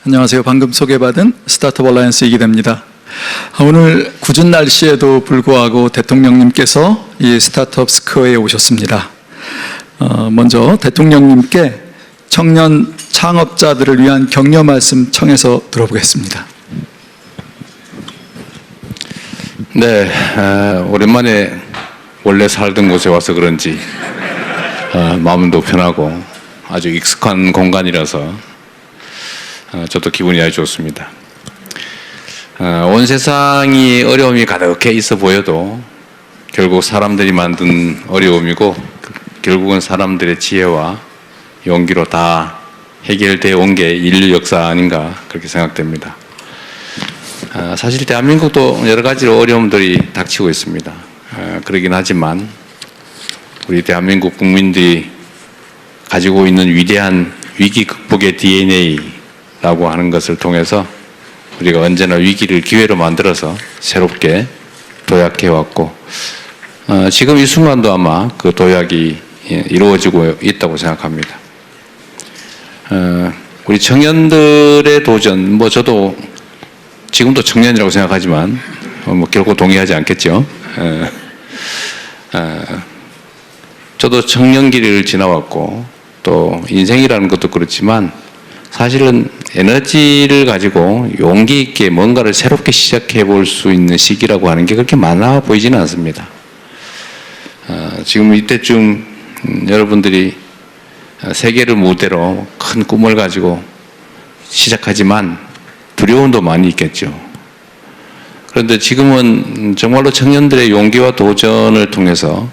안녕하세요. 방금 소개받은 스타트업 얼라이언스 이기대입니다. 오늘 궂은 날씨에도 불구하고 대통령님께서 이 스타트업 스퀘어에 오셨습니다. 먼저 대통령님께 청년 창업자들을 위한 격려 말씀 청해서 들어보겠습니다. 네, 오랜만에 원래 살던 곳에 와서 그런지 마음도 편하고 아주 익숙한 공간이라서 저도 기분이 아주 좋습니다. 온 세상이 어려움이 가득해 있어 보여도 결국 사람들이 만든 어려움이고 결국은 사람들의 지혜와 용기로 다 해결되어 온 게 인류 역사 아닌가 그렇게 생각됩니다. 사실 대한민국도 여러 가지로 어려움들이 닥치고 있습니다. 그러긴 하지만 우리 대한민국 국민들이 가지고 있는 위대한 위기 극복의 DNA라고 하는 것을 통해서 우리가 언제나 위기를 기회로 만들어서 새롭게 도약해왔고 지금 이 순간도 아마 그 도약이 이루어지고 있다고 생각합니다. 우리 청년들의 도전, 저도 지금도 청년이라고 생각하지만 결코 동의하지 않겠죠. 저도 청년기를 지나왔고 또 인생이라는 것도 그렇지만 사실은 에너지를 가지고 용기 있게 뭔가를 새롭게 시작해 볼 수 있는 시기라고 하는 게 그렇게 많아 보이지는 않습니다. 지금 이때쯤 여러분들이 세계를 무대로 큰 꿈을 가지고 시작하지만 두려움도 많이 있겠죠. 그런데 지금은 정말로 청년들의 용기와 도전을 통해서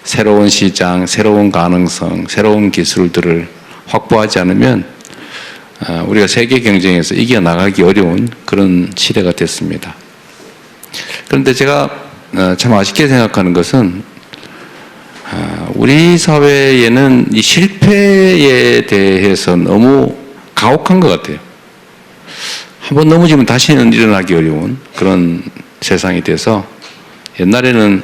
새로운 시장, 새로운 가능성, 새로운 기술들을 확보하지 않으면 우리가 세계 경쟁에서 이겨나가기 어려운 그런 시대가 됐습니다. 그런데 제가 참 아쉽게 생각하는 것은 우리 사회에는 이 실패에 대해서 너무 가혹한 것 같아요. 한번 넘어지면 다시는 일어나기 어려운 그런 세상이 돼서 옛날에는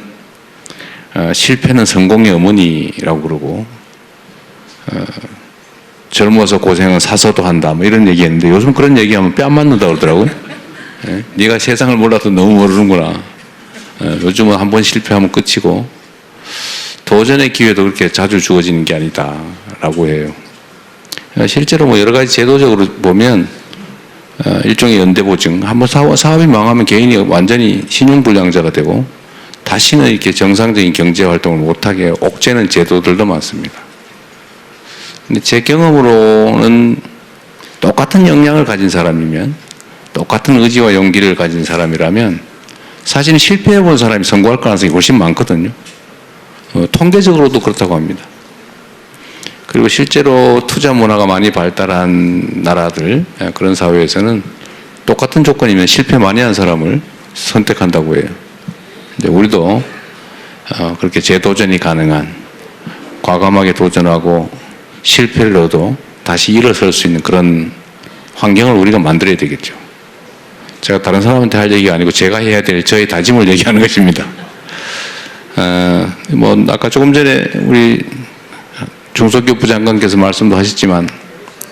실패는 성공의 어머니라고 그러고 젊어서 고생은 사서도 한다 이런 얘기했는데 요즘 그런 얘기하면 뺨 맞는다고 그러더라고요. 네가 세상을 몰라도 너무 모르는구나. 요즘은 한번 실패하면 끝이고 도전의 기회도 그렇게 자주 주어지는 게 아니다 라고 해요. 실제로 여러 가지 제도적으로 보면 일종의 연대보증, 한번 사업이 망하면 개인이 완전히 신용불량자가 되고 다시는 이렇게 정상적인 경제활동을 못하게 옥죄는 제도들도 많습니다. 근데 제 경험으로는 똑같은 역량을 가진 사람이면 똑같은 의지와 용기를 가진 사람이라면 사실은 실패해본 사람이 성공할 가능성이 훨씬 많거든요. 통계적으로도 그렇다고 합니다. 그리고 실제로 투자 문화가 많이 발달한 나라들, 그런 사회에서는 똑같은 조건이면 실패 많이 한 사람을 선택한다고 해요. 근데 우리도 그렇게 재도전이 가능한, 과감하게 도전하고 실패를 얻어도 다시 일어설 수 있는 그런 환경을 우리가 만들어야 되겠죠. 제가 다른 사람한테 할 얘기가 아니고 제가 해야 될 저의 다짐을 얘기하는 것입니다. 아까 조금 전에 우리 중소기업부 장관께서 말씀도 하셨지만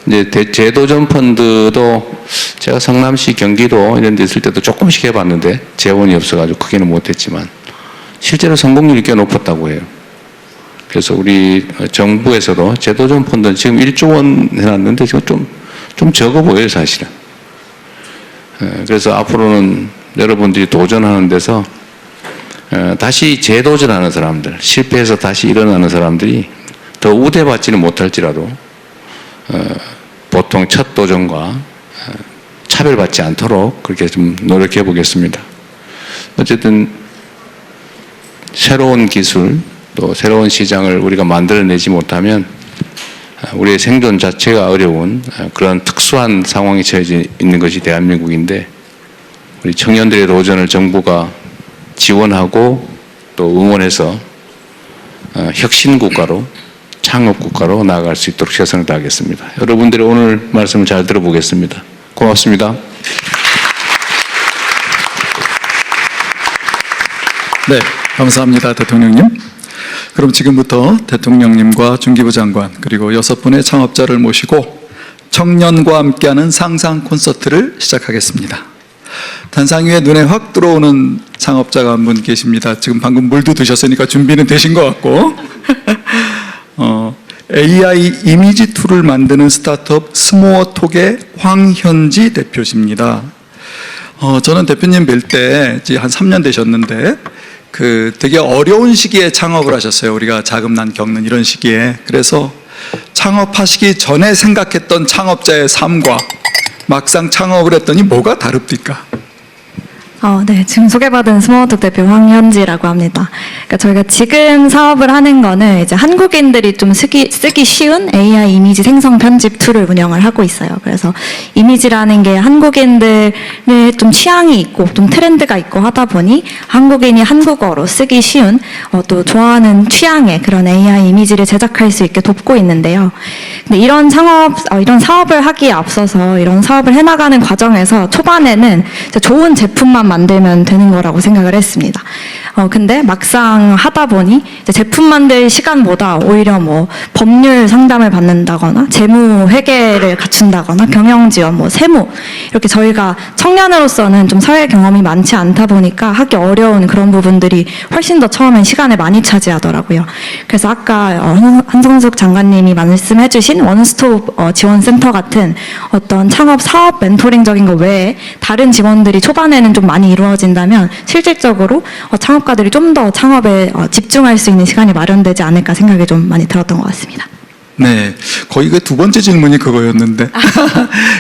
이제 재도전 펀드도 제가 성남시, 경기도 이런 데 있을 때도 조금씩 해봤는데 재원이 없어가지고 크게는 못했지만 실제로 성공률이 꽤 높았다고 해요. 그래서 우리 정부에서도 재도전 펀드는 지금 1조 원 해놨는데 지금 좀 적어 보여요, 사실은. 그래서 앞으로는 여러분들이 도전하는 데서 다시 재도전하는 사람들, 실패해서 다시 일어나는 사람들이 더 우대받지는 못할지라도 보통 첫 도전과 차별받지 않도록 그렇게 좀 노력해 보겠습니다. 어쨌든 새로운 기술 또 새로운 시장을 우리가 만들어내지 못하면 우리의 생존 자체가 어려운 그런 특수한 상황에 처해져 있는 것이 대한민국인데 우리 청년들의 도전을 정부가 지원하고 또 응원해서 혁신국가로 창업국가로 나아갈 수 있도록 최선을 다하겠습니다. 여러분들의 오늘 말씀을 잘 들어보겠습니다. 고맙습니다. 네, 감사합니다, 대통령님. 그럼 지금부터 대통령님과 중기부 장관 그리고 6분의 창업자를 모시고 청년과 함께하는 상상 콘서트를 시작하겠습니다. 단상 위에 눈에 확 들어오는 창업자가 한 분 계십니다. 지금 방금 물도 드셨으니까 준비는 되신 것 같고 AI 이미지 툴을 만드는 스타트업 스모어톡의 황현지 대표십니다. 저는 대표님 뵐 때 한 3년 되셨는데 되게 어려운 시기에 창업을 하셨어요. 우리가 자금난 겪는 이런 시기에. 그래서 창업하시기 전에 생각했던 창업자의 삶과 막상 창업을 했더니 뭐가 다릅니까? 네, 지금 소개받은 스모어톡 대표 황현지라고 합니다. 그러니까 저희가 지금 사업을 하는 거는 이제 한국인들이 좀 쓰기 쉬운 AI 이미지 생성 편집 툴을 운영을 하고 있어요. 그래서 이미지라는 게 한국인들의 좀 취향이 있고 좀 트렌드가 있고 하다 보니 한국인이 한국어로 쓰기 쉬운 또 좋아하는 취향의 그런 AI 이미지를 제작할 수 있게 돕고 있는데요. 근데 이런 사업을 하기에 앞서서 이런 사업을 해나가는 과정에서 초반에는 좋은 제품만 만들면 되는 거라고 생각을 했습니다. 근데 막상 하다 보니 이제 제품 만들 시간보다 오히려 뭐 법률 상담을 받는다거나 재무 회계를 갖춘다거나 경영 지원, 뭐 세무 이렇게 저희가 청년으로서는 좀 사회 경험이 많지 않다 보니까 하기 어려운 그런 부분들이 훨씬 더 처음엔 시간을 많이 차지하더라고요. 그래서 아까 한성숙 장관님이 말씀해주신 원스톱 지원센터 같은 어떤 창업 사업 멘토링적인 거 외에 다른 지원들이 초반에는 좀 많이 이루어진다면 실질적으로 창업가들이 좀 더 창업에 집중할 수 있는 시간이 마련되지 않을까 생각이 좀 많이 들었던 것 같습니다. 네, 거의 그 두 번째 질문이 그거였는데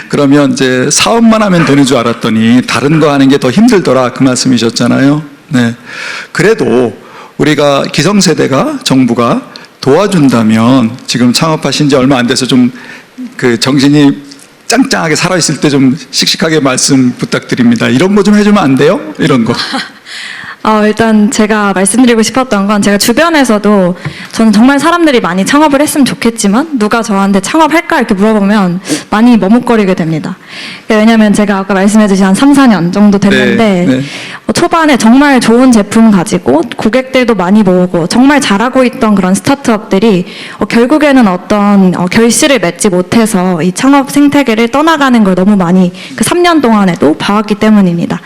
그러면 이제 사업만 하면 되는 줄 알았더니 다른 거 하는 게 더 힘들더라 그 말씀이셨잖아요. 네, 그래도 우리가 기성세대가 정부가 도와준다면 지금 창업하신 지 얼마 안 돼서 좀 정신이 짱짱하게 살아있을 때 좀 씩씩하게 말씀 부탁드립니다. 이런 거 좀 해주면 안 돼요? 이런 거. 일단 제가 말씀드리고 싶었던 건 제가 주변에서도 저는 정말 사람들이 많이 창업을 했으면 좋겠지만 누가 저한테 창업할까 이렇게 물어보면 많이 머뭇거리게 됩니다. 왜냐하면 제가 아까 말씀해주신 한 3, 4년 정도 됐는데 네. 초반에 정말 좋은 제품 가지고 고객들도 많이 모으고 정말 잘하고 있던 그런 스타트업들이 결국에는 어떤 결실을 맺지 못해서 이 창업 생태계를 떠나가는 걸 너무 많이 그 3년 동안에도 봐왔기 때문입니다.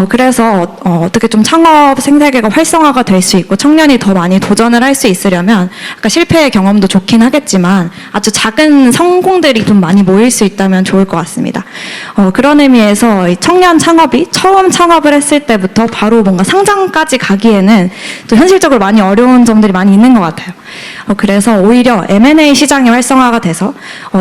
그래서 어떻게 좀 창업 생태계가 활성화가 될 수 있고 청년이 더 많이 도전을 할 수 있으려면 아까 실패의 경험도 좋긴 하겠지만 아주 작은 성공들이 좀 많이 모일 수 있다면 좋을 것 같습니다. 그런 의미에서 이 청년 창업이 처음 창업을 했을 때부터 바로 뭔가 상장까지 가기에는 또 현실적으로 많이 어려운 점들이 많이 있는 것 같아요. 그래서 오히려 M&A 시장이 활성화가 돼서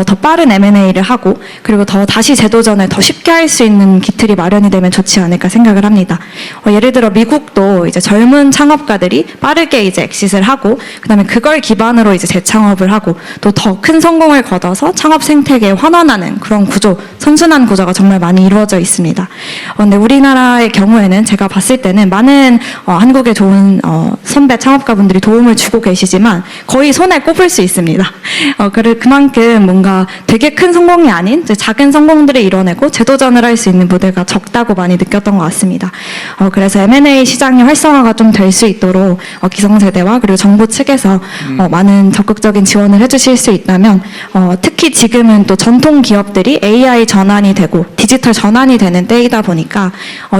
더 빠른 M&A를 하고 그리고 다시 재도전을 더 쉽게 할 수 있는 기틀이 마련이 되면 좋지 않을까 생각을 합니다. 예를 들어 미국도 이제 젊은 창업가들이 빠르게 이제 엑싯을 하고 그다음에 그걸 기반으로 이제 재창업을 하고 또 더 큰 성공을 거둬서 창업 생태계에 환원하는 그런 구조, 선순환 구조가 정말 많이 이루어져 있습니다. 근데 우리나라의 경우에는 제가 봤을 때는 많은 한국의 좋은 선배 창업가분들이 도움을 주고 계시지만 거의 손에 꼽을 수 있습니다. 그만큼 뭔가 되게 큰 성공이 아닌 이제 작은 성공들을 이뤄내고 재도전을 할 수 있는 무대가 적다고 많이 느꼈던 것 같습니다. 그래서 M&A 시장의 활성화가 좀 될 수 있도록 기성세대와 그리고 정부 측에서 많은 적극적인 지원을 해주실 수 있다면 특히 지금은 또 전통 기업들이 AI 전환이 되고 디지털 전환이 되는 때이다 보니까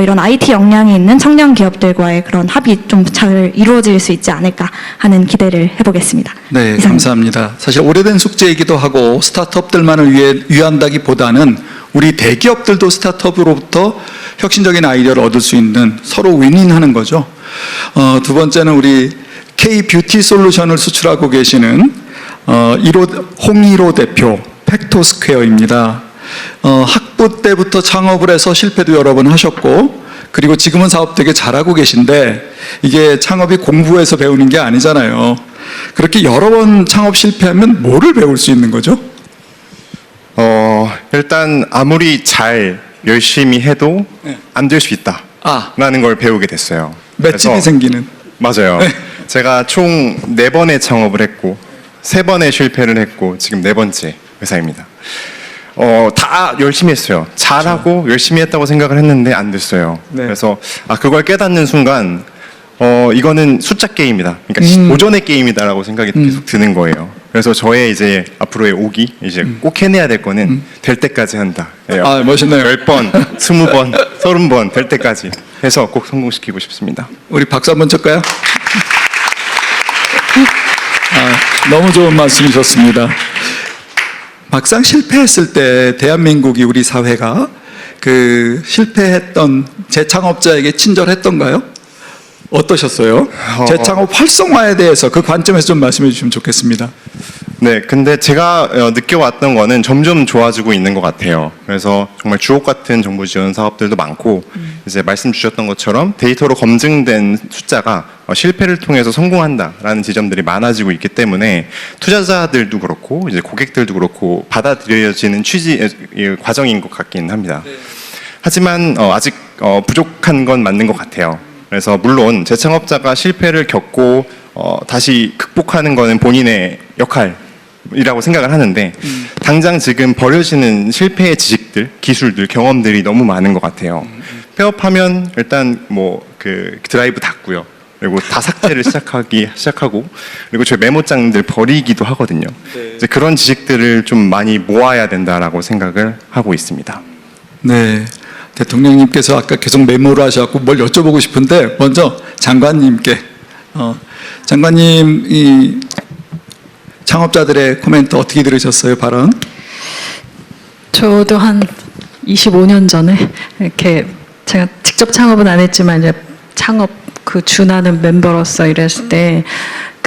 이런 IT 역량이 있는 청년 기업들과의 그런 합이 좀 잘 이루어질 수 있지 않을까 하는 기대를 해보겠습니다. 네, 이상입니다. 감사합니다. 사실 오래된 숙제이기도 하고 스타트업들만을 위한다기보다는 우리 대기업들도 스타트업으로부터 혁신적인 아이디어를 얻을 수 있는 서로 윈윈하는 거죠. 두 번째는 우리 K-뷰티 솔루션을 수출하고 계시는 홍일호 대표 팩토스퀘어입니다. 학부 때부터 창업을 해서 실패도 여러 번 하셨고 그리고 지금은 사업 되게 잘하고 계신데 이게 창업이 공부해서 배우는 게 아니잖아요. 그렇게 여러 번 창업 실패하면 뭐를 배울 수 있는 거죠? 일단 아무리 잘 열심히 해도 네. 안 될 수 있다. 라는 걸 배우게 됐어요. 맷집이 그래서- 생기는. 맞아요. 네. 제가 총 4번의 창업을 했고 3번의 실패를 했고 지금 4번째 회사입니다. 다 열심히 했어요. 잘하고 열심히 했다고 생각을 했는데 안 됐어요. 네. 그래서 그걸 깨닫는 순간 이거는 숫자 게임이다. 그러니까 오전의 게임이다라고 생각이 계속 드는 거예요. 그래서 저의 이제 앞으로의 오기 이제 꼭 해내야 될 거는 될 때까지 한다. 예, 아, 멋있네요. 10번, 20번, 30번 될 때까지 해서 꼭 성공시키고 싶습니다. 우리 박수 한번 칠까요? 너무 좋은 말씀이셨습니다. 막상 실패했을 때 대한민국이 우리 사회가 그 실패했던 재창업자에게 친절했던가요? 어떠셨어요? 재창업 활성화에 대해서 그 관점에서 좀 말씀해 주시면 좋겠습니다. 네, 근데 제가 느껴왔던 거는 점점 좋아지고 있는 것 같아요. 그래서 정말 주옥 같은 정부 지원 사업들도 많고, 이제 말씀 주셨던 것처럼 데이터로 검증된 숫자가 실패를 통해서 성공한다라는 지점들이 많아지고 있기 때문에 투자자들도 그렇고, 이제 고객들도 그렇고 받아들여지는 과정인 것 같긴 합니다. 하지만 아직 부족한 건 맞는 것 같아요. 그래서 물론 재창업자가 실패를 겪고 다시 극복하는 거는 본인의 역할이라고 생각을 하는데 당장 지금 버려지는 실패의 지식들, 기술들, 경험들이 너무 많은 것 같아요. 폐업하면 일단 뭐 그 드라이브 닫고요. 그리고 다 삭제를 시작하고 그리고 저희 메모장들 버리기도 하거든요. 이제 그런 지식들을 좀 많이 모아야 된다라고 생각을 하고 있습니다. 네. 대통령님께서 아까 계속 메모를 하셔갖고 뭘 여쭤보고 싶은데 먼저 장관님께 장관님 이 창업자들의 코멘트 어떻게 들으셨어요? 발언? 저도 한 25년 전에 이렇게 제가 직접 창업은 안 했지만 이제 창업 그 준하는 멤버로서 일했을 때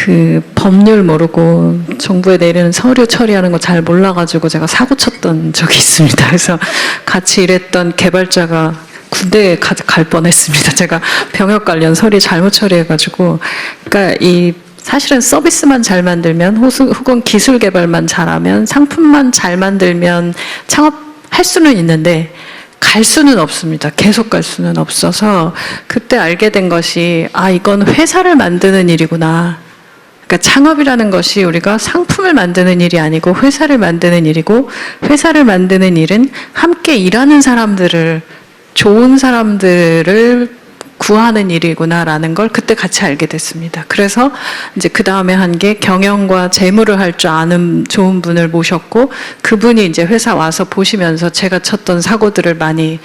그 법률 모르고 정부에 내리는 서류 처리하는 거 잘 몰라가지고 제가 사고 쳤던 적이 있습니다. 그래서 같이 일했던 개발자가 군대에 갈 뻔했습니다. 제가 병역 관련 서류 잘못 처리해가지고, 그러니까 이 사실은 서비스만 잘 만들면 혹은 기술 개발만 잘하면 상품만 잘 만들면 창업할 수는 있는데 갈 수는 없습니다. 계속 갈 수는 없어서 그때 알게 된 것이 이건 회사를 만드는 일이구나. 그러니까 창업이라는 것이 우리가 상품을 만드는 일이 아니고 회사를 만드는 일이고 회사를 만드는 일은 함께 일하는 사람들을 좋은 사람들을 구하는 일이구나라는 걸 그때 같이 알게 됐습니다. 그래서 이제 그 다음에 한 게 경영과 재무를 할 줄 아는 좋은 분을 모셨고 그분이 이제 회사 와서 보시면서 제가 쳤던 사고들을 많이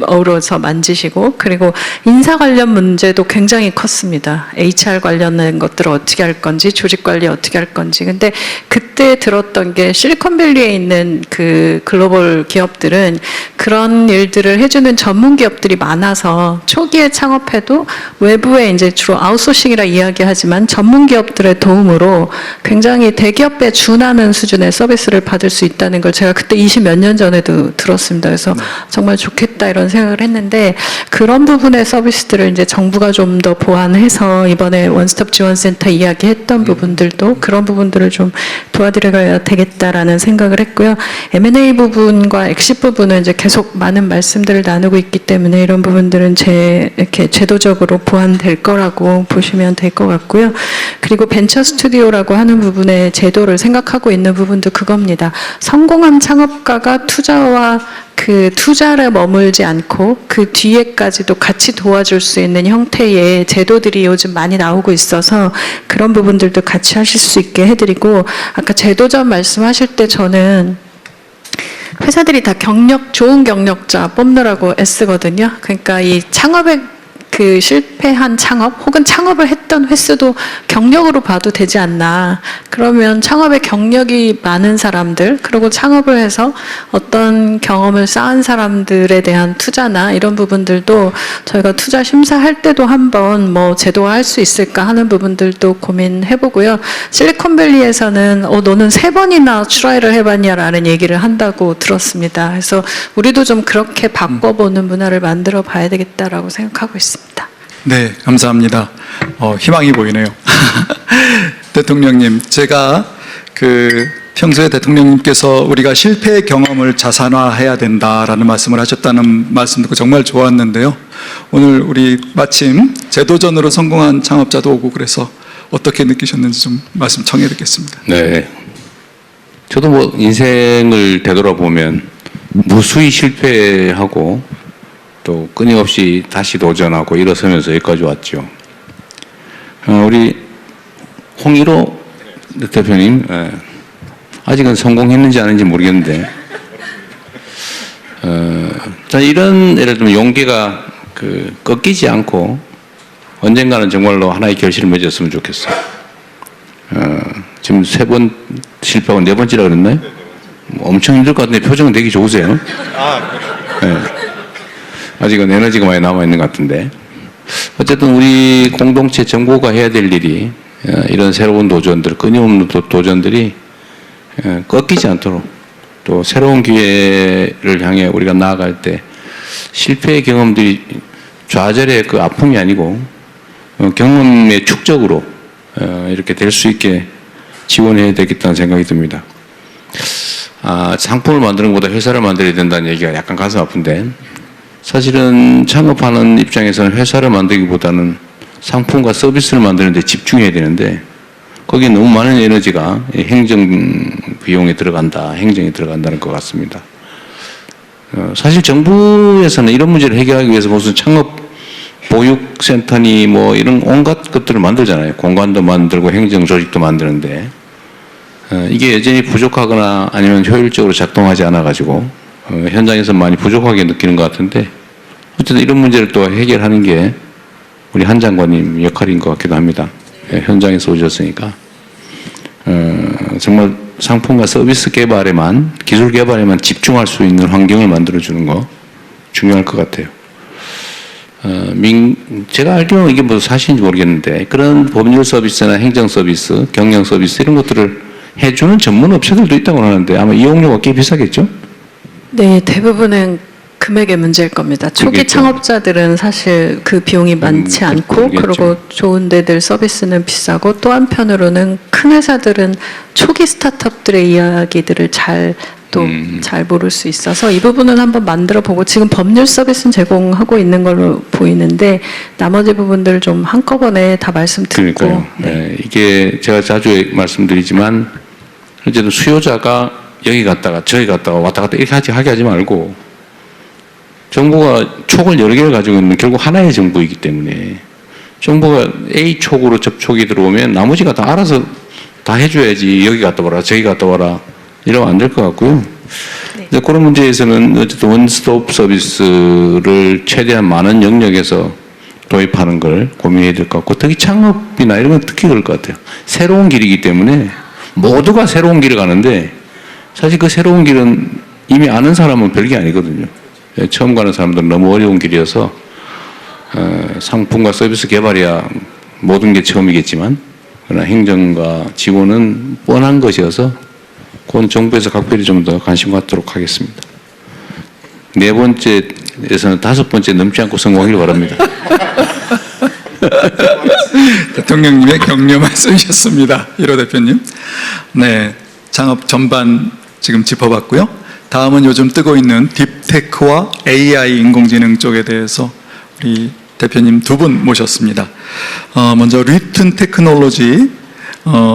어우러서 만지시고 그리고 인사 관련 문제도 굉장히 컸습니다. HR 관련된 것들을 어떻게 할 건지 조직 관리 어떻게 할 건지 근데 그때 들었던 게 실리콘밸리에 있는 그 글로벌 기업들은 그런 일들을 해주는 전문 기업들이 많아서 초기에 창업해도 외부에 이제 주로 아웃소싱이라 이야기하지만 전문 기업들의 도움으로 굉장히 대기업에 준하는 수준의 서비스를 받을 수 있다는 걸 제가 그때 20몇 년 전에도 들었습니다. 그래서 정말 좋겠다 이런 생각을 했는데 그런 부분의 서비스들을 이제 정부가 좀 더 보완해서 이번에 원스톱 지원센터 이야기했던 부분들도 그런 부분들을 좀 도와드려야 되겠다라는 생각을 했고요. M&A 부분과 엑시 부분은 이제 계속 많은 말씀들을 나누고 있기 때문에 이런 부분들은 이렇게 제도적으로 보완될 거라고 보시면 될 것 같고요. 그리고 벤처 스튜디오라고 하는 부분의 제도를 생각하고 있는 부분도 그겁니다. 성공한 창업가가 투자와 그 투자를 머물지 않고 그 뒤에까지도 같이 도와줄 수 있는 형태의 제도들이 요즘 많이 나오고 있어서 그런 부분들도 같이 하실 수 있게 해드리고 아까 제도적 말씀하실 때 저는 회사들이 다 좋은 경력자 뽑느라고 애쓰거든요. 그러니까 이 창업에 그 실패한 창업 혹은 창업을 했던 횟수도 경력으로 봐도 되지 않나. 그러면 창업에 경력이 많은 사람들 그리고 창업을 해서 어떤 경험을 쌓은 사람들에 대한 투자나 이런 부분들도 저희가 투자 심사할 때도 한번 뭐 제도화할 수 있을까 하는 부분들도 고민해보고요. 실리콘밸리에서는 너는 3번이나 트라이를 해봤냐라는 얘기를 한다고 들었습니다. 그래서 우리도 좀 그렇게 바꿔보는 문화를 만들어 봐야 되겠다라고 생각하고 있습니다. 네, 감사합니다. 희망이 보이네요. 대통령님, 제가 평소에 대통령님께서 우리가 실패의 경험을 자산화해야 된다라는 말씀을 하셨다는 말씀 듣고 정말 좋았는데요. 오늘 우리 마침 제도전으로 성공한 창업자도 오고 그래서 어떻게 느끼셨는지 좀 말씀 청해 듣겠습니다. 네. 저도 뭐 인생을 되돌아보면 무수히 실패하고 또 끊임없이 다시 도전하고 일어서면서 여기까지 왔죠. 우리 홍일호 대표님, 아직은 성공했는지 아닌지 모르겠는데, 자, 이런, 예를 들면 용기가 꺾이지 않고 언젠가는 정말로 하나의 결실을 맺었으면 좋겠어요. 지금 3번 실패하고 4번째라 그랬나요? 엄청 힘들 것 같은데 표정은 되게 좋으세요. 네. 아직은 에너지가 많이 남아있는 것 같은데. 어쨌든 우리 공동체 정부가 해야 될 일이 이런 새로운 도전들, 끊임없는 도전들이 꺾이지 않도록 또 새로운 기회를 향해 우리가 나아갈 때 실패의 경험들이 좌절의 그 아픔이 아니고 경험의 축적으로 이렇게 될 수 있게 지원해야 되겠다는 생각이 듭니다. 상품을 만드는 것보다 회사를 만들어야 된다는 얘기가 약간 가슴 아픈데 사실은 창업하는 입장에서는 회사를 만들기보다는 상품과 서비스를 만드는 데 집중해야 되는데 거기에 너무 많은 에너지가 행정 비용에 들어간다, 행정에 들어간다는 것 같습니다. 사실 정부에서는 이런 문제를 해결하기 위해서 무슨 창업 보육센터니 뭐 이런 온갖 것들을 만들잖아요. 공간도 만들고 행정 조직도 만드는데 이게 여전히 부족하거나 아니면 효율적으로 작동하지 않아가지고 현장에서 많이 부족하게 느끼는 것 같은데 어쨌든 이런 문제를 또 해결하는 게 우리 한 장관님 역할인 것 같기도 합니다. 현장에서 오셨으니까 정말 상품과 서비스 개발에만 기술 개발에만 집중할 수 있는 환경을 만들어주는 거 중요할 것 같아요. 제가 알기로는 이게 뭐 사실인지 모르겠는데 그런 법률 서비스나 행정 서비스, 경영 서비스 이런 것들을 해주는 전문 업체들도 있다고 하는데 아마 이용료가 꽤 비싸겠죠? 네, 대부분은 금액의 문제일 겁니다. 초기 그러겠죠. 창업자들은 사실 그 비용이 많지 않고 그러겠죠. 그리고 좋은 데들 서비스는 비싸고 또 한편으로는 큰 회사들은 초기 스타트업들의 이야기들을 잘 모를 수 있어서 이 부분은 한번 만들어 보고 지금 법률 서비스는 제공하고 있는 걸로 보이는데 나머지 부분들 좀 한꺼번에 다 말씀 듣고 그러니까요. 네, 이게 제가 자주 말씀드리지만 어쨌든 수요자가 여기 갔다가 저기 갔다가 왔다 갔다 이렇게 하게 하지 말고 정부가 촉을 여러 개를 가지고 있는 결국 하나의 정부이기 때문에 정부가 A 촉으로 접촉이 들어오면 나머지가 다 알아서 다 해줘야지 여기 갔다 와라 저기 갔다 와라 이러면 안 될 것 같고요. 네. 그런 문제에서는 어쨌든 원스톱 서비스를 최대한 많은 영역에서 도입하는 걸 고민해야 될 것 같고 특히 창업이나 이런 건 특히 그럴 것 같아요. 새로운 길이기 때문에 모두가 새로운 길을 가는데 사실 그 새로운 길은 이미 아는 사람은 별게 아니거든요. 처음 가는 사람들은 너무 어려운 길이어서 상품과 서비스 개발이야 모든 게 처음이겠지만 그러나 행정과 지원은 뻔한 것이어서 그건 정부에서 각별히 좀 더 관심 갖도록 하겠습니다. 4번째에서는 5번째 넘지 않고 성공하길 바랍니다. 대통령님의 격려 말씀이셨습니다. 1호 대표님. 네, 창업 전반 지금 짚어봤고요. 다음은 요즘 뜨고 있는 딥테크와 AI 인공지능 쪽에 대해서 우리 대표님 2분 모셨습니다. 먼저 리튼 테크놀로지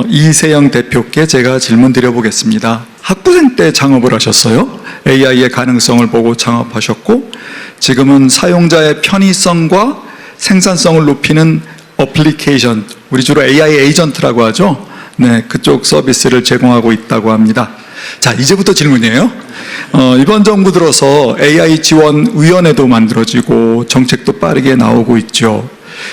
이세영 대표께 제가 질문 드려보겠습니다. 학부생 때 창업을 하셨어요. AI의 가능성을 보고 창업하셨고 지금은 사용자의 편의성과 생산성을 높이는 어플리케이션, 우리 주로 AI 에이전트라고 하죠. 네, 그쪽 서비스를 제공하고 있다고 합니다. 자, 이제부터 질문이에요. 이번 정부 들어서 AI 지원 위원회도 만들어지고 정책도 빠르게 나오고 있죠.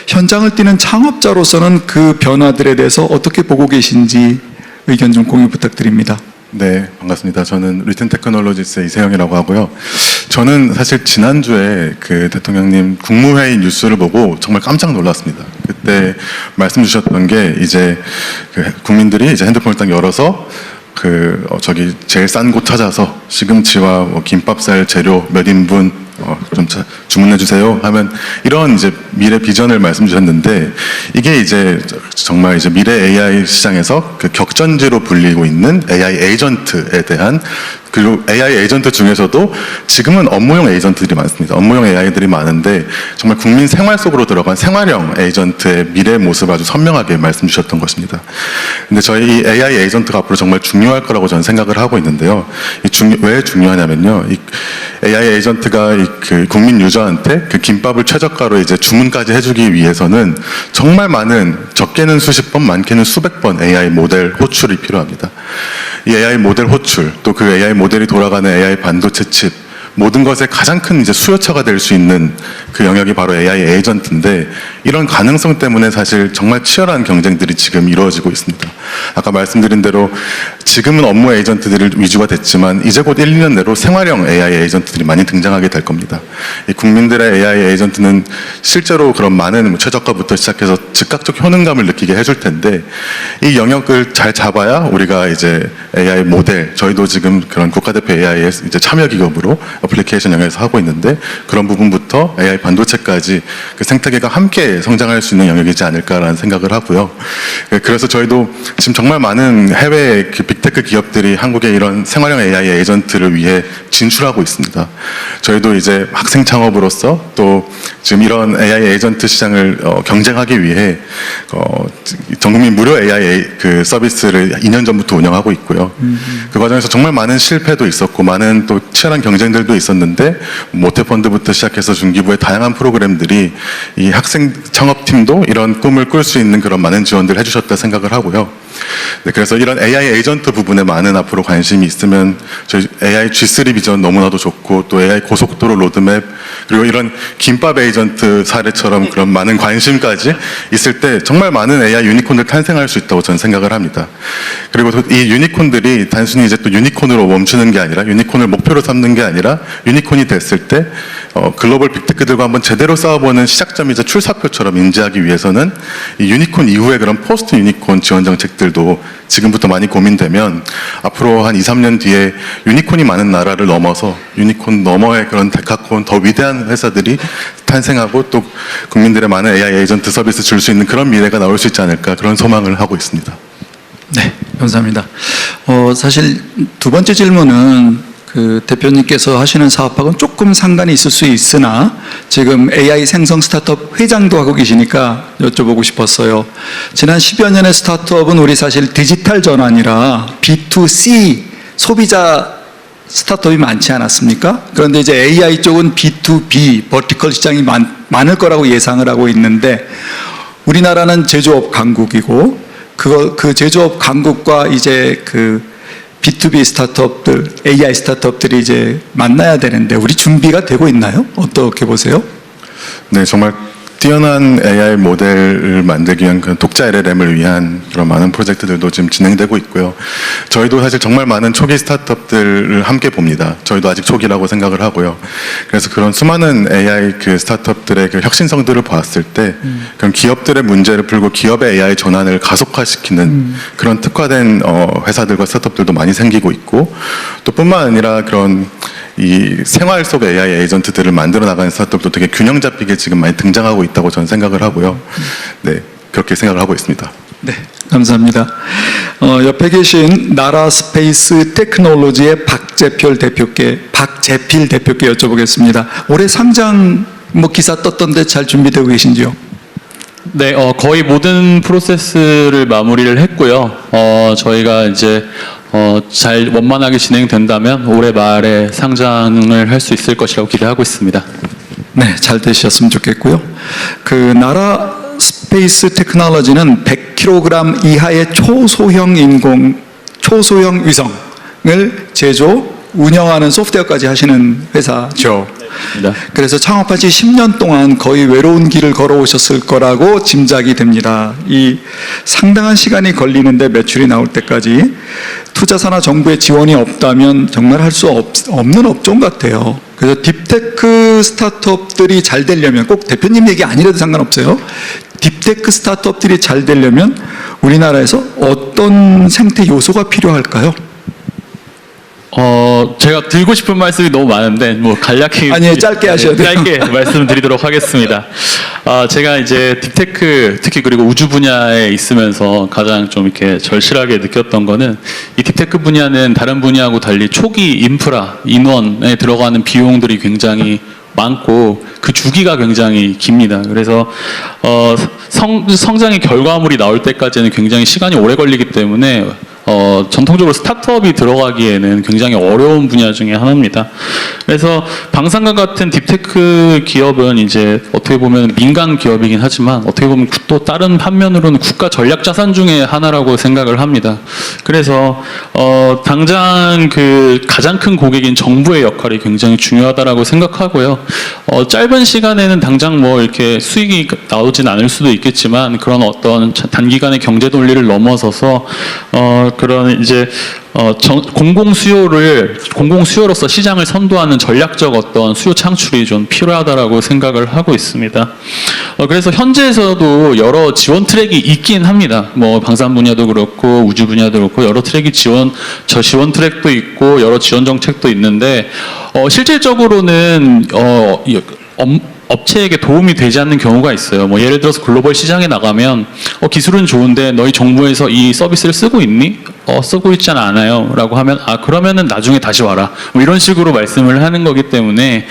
현장을 뛰는 창업자로서는 그 변화들에 대해서 어떻게 보고 계신지 의견 좀 공유 부탁드립니다. 네, 반갑습니다. 저는 리튼 테크놀로지스의 이세영이라고 하고요. 저는 사실 지난주에 그 대통령님 국무회의 뉴스를 보고 정말 깜짝 놀랐습니다. 그때 말씀 주셨던 게 이제 그 국민들이 이제 핸드폰을 딱 열어서 저기 제일 싼 곳 찾아서 시금치와 뭐 김밥 쌀 재료 몇 인분 좀 주문해 주세요 하면 이런 이제 미래 비전을 말씀 주셨는데 이게 이제 정말 이제 미래 AI 시장에서 그 격전지로 불리고 있는 AI 에이전트에 대한 그리고 AI 에이전트 중에서도 지금은 업무용 에이전트들이 많습니다. 업무용 AI들이 많은데 정말 국민 생활 속으로 들어간 생활형 에이전트의 미래 모습을 아주 선명하게 말씀 주셨던 것입니다. 근데 저희 이 AI 에이전트가 앞으로 정말 중요할 거라고 저는 생각을 하고 있는데요. 왜 중요하냐면요. AI 에이전트가 그 국민 유저한테 그 김밥을 최저가로 이제 주문까지 해주기 위해서는 정말 많은, 적게는 수십 번, 많게는 수백 번 AI 모델 호출이 필요합니다. 이 AI 모델 호출, 또 그 AI 모델이 돌아가는 AI 반도체 칩, 모든 것의 가장 큰 이제 수요처가 될 수 있는 그 영역이 바로 AI 에이전트인데, 이런 가능성 때문에 사실 정말 치열한 경쟁들이 지금 이루어지고 있습니다. 아까 말씀드린 대로 지금은 업무 에이전트들이 위주가 됐지만 이제 곧 1, 2년 내로 생활형 AI 에이전트들이 많이 등장하게 될 겁니다. 이 국민들의 AI 에이전트는 실제로 그런 많은 최저가부터 시작해서 즉각적 효능감을 느끼게 해줄 텐데, 이 영역을 잘 잡아야 우리가 이제 AI 모델, 저희도 지금 그런 국가대표 AI의 이제 참여 기업으로 어플리케이션 영역에서 하고 있는데, 그런 부분부터 AI 반도체까지 그 생태계가 함께 성장할 수 있는 영역이지 않을까라는 생각을 하고요. 그래서 저희도 지금 정말 많은 해외 그 빅테크 기업들이 한국에 이런 생활형 AI 에이전트를 위해 진출하고 있습니다. 저희도 이제 학생 창업으로서 또 지금 이런 AI 에이전트 시장을 경쟁하기 위해 전국민 무료 AI 그 서비스를 2년 전부터 운영하고 있고요. 그 과정에서 정말 많은 실패도 있었고 많은 또 치열한 경쟁들도 있었는데, 모태펀드부터 시작해서 중기부의 다양한 프로그램들이 이 학생 창업팀도 이런 꿈을 꿀 수 있는 그런 많은 지원들을 해주셨다 생각을 하고요. 네, 그래서 이런 AI 에이전트 부분에 많은 앞으로 관심이 있으면 저희 AI G3 비전 너무나도 좋고, 또 AI 고속도로 로드맵, 그리고 이런 김밥 에이전트 사례처럼 그런 많은 관심까지 있을 때 정말 많은 AI 유니콘들 탄생할 수 있다고 저는 생각을 합니다. 그리고 이 유니콘들이 단순히 이제 또 유니콘으로 멈추는 게 아니라, 유니콘을 목표로 삼는 게 아니라, 유니콘이 됐을 때 글로벌 빅테크들과 한번 제대로 싸워보는 시작점이자 출사표처럼 인지하기 위해서는 이 유니콘 이후에 그런 포스트 유니콘 지원 정책들도 지금부터 많이 고민되면, 앞으로 한 2, 3년 뒤에 유니콘이 많은 나라를 넘어서 유니콘 너머의 그런 데카콘, 더 위대한 회사들이 탄생하고 또 국민들의 많은 AI 에이전트 서비스 줄 수 있는 그런 미래가 나올 수 있지 않을까, 그런 소망을 하고 있습니다. 네, 감사합니다. 사실 두 번째 질문은 그 대표님께서 하시는 사업하고는 조금 상관이 있을 수 있으나, 지금 AI 생성 스타트업 회장도 하고 계시니까 여쭤보고 싶었어요. 지난 10여 년의 스타트업은 우리 사실 디지털 전환이라 B2C 소비자 스타트업이 많지 않았습니까? 그런데 이제 AI 쪽은 B2B 버티컬 시장이 많을 거라고 예상을 하고 있는데, 우리나라는 제조업 강국이고, 그 제조업 강국과 이제 그 B2B 스타트업들, AI 스타트업들이 이제 만나야 되는데, 우리 준비가 되고 있나요? 어떻게 보세요? 네, 정말 뛰어난 AI 모델을 만들기 위한 그런 독자 LLM을 위한 그런 많은 프로젝트들도 지금 진행되고 있고요. 저희도 사실 정말 많은 초기 스타트업들을 함께 봅니다. 저희도 아직 초기라고 생각을 하고요. 그래서 그런 수많은 AI 그 스타트업들의 그 혁신성들을 봤을 때, 그런 기업들의 문제를 풀고 기업의 AI 전환을 가속화시키는 그런 특화된 회사들과 스타트업들도 많이 생기고 있고, 또 뿐만 아니라 그런 이 생활 속 AI 에이전트들을 만들어 나가는 스타트업도 되게 균형 잡히게 지금 많이 등장하고 있다고 저는 생각을 하고요. 네, 그렇게 생각을 하고 있습니다. 네, 감사합니다. 옆에 계신 나라 스페이스 테크놀로지의 박재필 대표께 여쭤보겠습니다. 올해 상장 기사 떴던데 잘 준비되고 계신지요? 네, 거의 모든 프로세스를 마무리를 했고요. 저희가 이제 잘 원만하게 진행된다면 올해 말에 상장을 할 수 있을 것이라고 기대하고 있습니다. 네, 잘 되셨으면 좋겠고요. 그 나라 스페이스 테크놀로지는 100kg 이하의 초소형 위성을 제조, 운영하는 소프트웨어까지 하시는 회사죠. 네. 그래서 창업하시 10년 동안 거의 외로운 길을 걸어오셨을 거라고 짐작이 됩니다. 이 상당한 시간이 걸리는데 매출이 나올 때까지 투자사나 정부의 지원이 없다면 정말 할 수 없는 업종 같아요. 그래서 딥테크 스타트업들이 잘 되려면, 꼭 대표님 얘기 아니라도 상관없어요. 딥테크 스타트업들이 잘 되려면 우리나라에서 어떤 생태 요소가 필요할까요? 제가 드리고 싶은 말씀이 너무 많은데 간략히 아니, 짧게 하셔야 돼요. 짧게 말씀드리도록 하겠습니다. 제가 이제 딥테크, 특히 그리고 우주 분야에 있으면서 가장 좀 이렇게 절실하게 느꼈던 거는, 이 딥테크 분야는 다른 분야하고 달리 초기 인프라, 인원에 들어가는 비용들이 굉장히 많고 그 주기가 굉장히 깁니다. 그래서 성장의 결과물이 나올 때까지는 굉장히 시간이 오래 걸리기 때문에 전통적으로 스타트업이 들어가기에는 굉장히 어려운 분야 중에 하나입니다. 그래서 방산과 같은 딥테크 기업은 이제 어떻게 보면 민간 기업이긴 하지만 어떻게 보면 또 다른 반면으로는 국가 전략 자산 중에 하나라고 생각을 합니다. 그래서 당장 그 가장 큰 고객인 정부의 역할이 굉장히 중요하다라고 생각하고요. 짧은 시간에는 당장 뭐 이렇게 수익이 나오진 않을 수도 있겠지만 그런 어떤 단기간의 경제 논리를 넘어서서 그런 이제 공공 수요로서 시장을 선도하는 전략적 어떤 수요 창출이 좀 필요하다라고 생각을 하고 있습니다. 그래서 현재에서도 여러 지원 트랙이 있긴 합니다. 뭐 방산 분야도 그렇고 우주 분야도 그렇고 여러 트랙이 지원 트랙도 있고 여러 지원 정책도 있는데 실질적으로는 업체에게 도움이 되지 않는 경우가 있어요. 뭐 예를 들어서 글로벌 시장에 나가면 기술은 좋은데 너희 정부에서 이 서비스를 쓰고 있니? 쓰고 있잖아 않아요 라고 하면 그러면은 나중에 다시 와라 뭐 이런 식으로 말씀을 하는 거기 때문에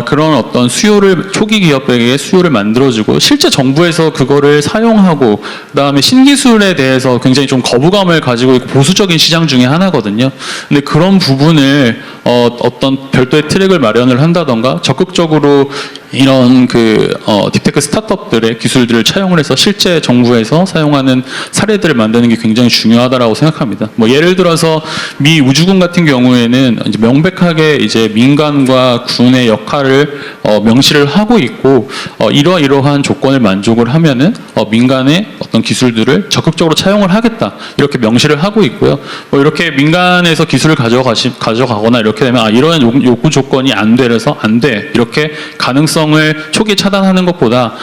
그런 어떤 초기 기업에게 수요를 만들어주고 실제 정부에서 그거를 사용하고 그다음에 신기술에 대해서 굉장히 좀 거부감을 가지고 있고 보수적인 시장 중에 하나거든요. 근데 그런 부분을 어떤 별도의 트랙을 마련을 한다던가 적극적으로 이런 딥테크 스타트업들의 기술들을 차용을 해서 실제 정부에서 사용하는 사례들을 만드는 게 굉장히 중요하다라고 생각합니다. 뭐 예를 들어서 미 우주군 같은 경우에는 이제 명백하게 이제 민간과 군의 역할을 명시를 하고 있고 이러한 조건을 만족을 하면은 민간의 어떤 기술들을 적극적으로 차용을 하겠다 이렇게 명시를 하고 있고요. 뭐 이렇게 민간에서 기술을 가져가거나 이렇게 되면 이러한 요구 조건이 안 돼서 안 돼 이렇게 가능성을 초기에 차단하는 것보다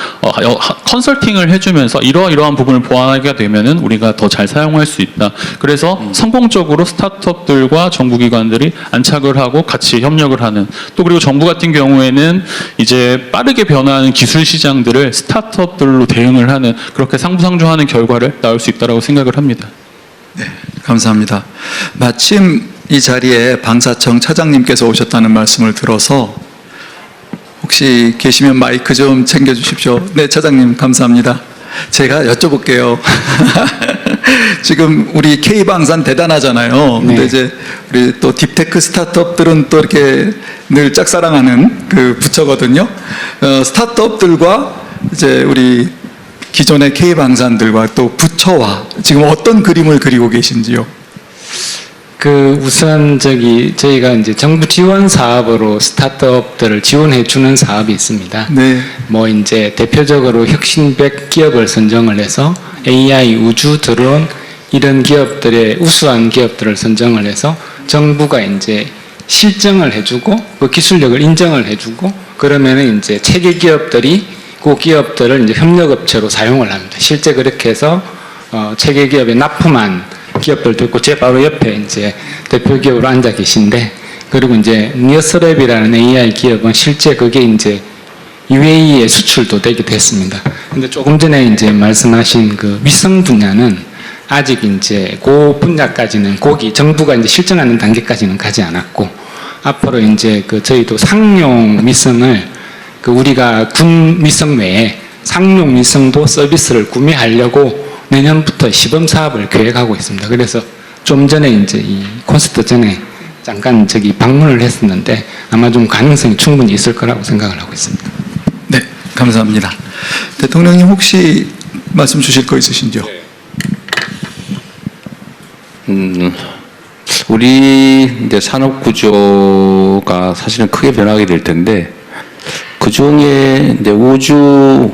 컨설팅을 해주면서 이러한 부분을 보완하게 되면은 우리가 더 잘 사용할 수 있다. 그래서 성공적으로 스타트업들과 정부기관들이 안착을 하고 같이 협력을 하는 또 그리고 정부 같은 경우에는 이제 빠르게 변화하는 기술 시장들을 스타트업들로 대응을 하는 그렇게 상부상조하는 결과를 낳을 수 있다고 생각을 합니다. 네, 감사합니다. 마침 이 자리에 방사청 차장님께서 오셨다는 말씀을 들어서 혹시 계시면 마이크 좀 챙겨주십시오. 네, 차장님 감사합니다. 제가 여쭤볼게요. 지금 우리 K방산 대단하잖아요. 근데 이제 우리 또 딥테크 스타트업들은 또 이렇게 늘 짝사랑하는 그 부처거든요. 스타트업들과 이제 우리 기존의 K방산들과 또 부처와 지금 어떤 그림을 그리고 계신지요? 우선 저희가 이제 정부 지원 사업으로 스타트업들을 지원해 주는 사업이 있습니다. 네. 뭐 이제 대표적으로 혁신 100 기업을 선정을 해서 AI, 우주, 드론 이런 기업들의 우수한 기업들을 선정을 해서 정부가 이제 실증을 해주고 그 기술력을 인정을 해주고 그러면은 이제 체계 기업들이 그 기업들을 이제 협력업체로 사용을 합니다. 실제 그렇게 해서 체계 기업에 납품한 기업들도 있고 제 바로 옆에 이제 대표 기업으로 앉아 계신데 그리고 이제 니어스랩이라는 AI 기업은 실제 그게 이제 UAE에 수출도 되기도 했습니다. 근데 조금 전에 이제 말씀하신 그 위성 분야는 아직 이제 그 분야까지는 정부가 이제 실증하는 단계까지는 가지 않았고 앞으로 이제 저희도 상용 위성을 우리가 군 위성 외에 상용 위성도 서비스를 구매하려고 내년부터 시범 사업을 계획하고 있습니다. 그래서 좀 전에 이제 이 콘서트 전에 잠깐 방문을 했었는데 아마 좀 가능성이 충분히 있을 거라고 생각을 하고 있습니다. 네, 감사합니다. 대통령님 혹시 말씀 주실 거 있으신지요? 우리 이제 산업 구조가 사실은 크게 변하게 될 텐데 그 중에 이제 우주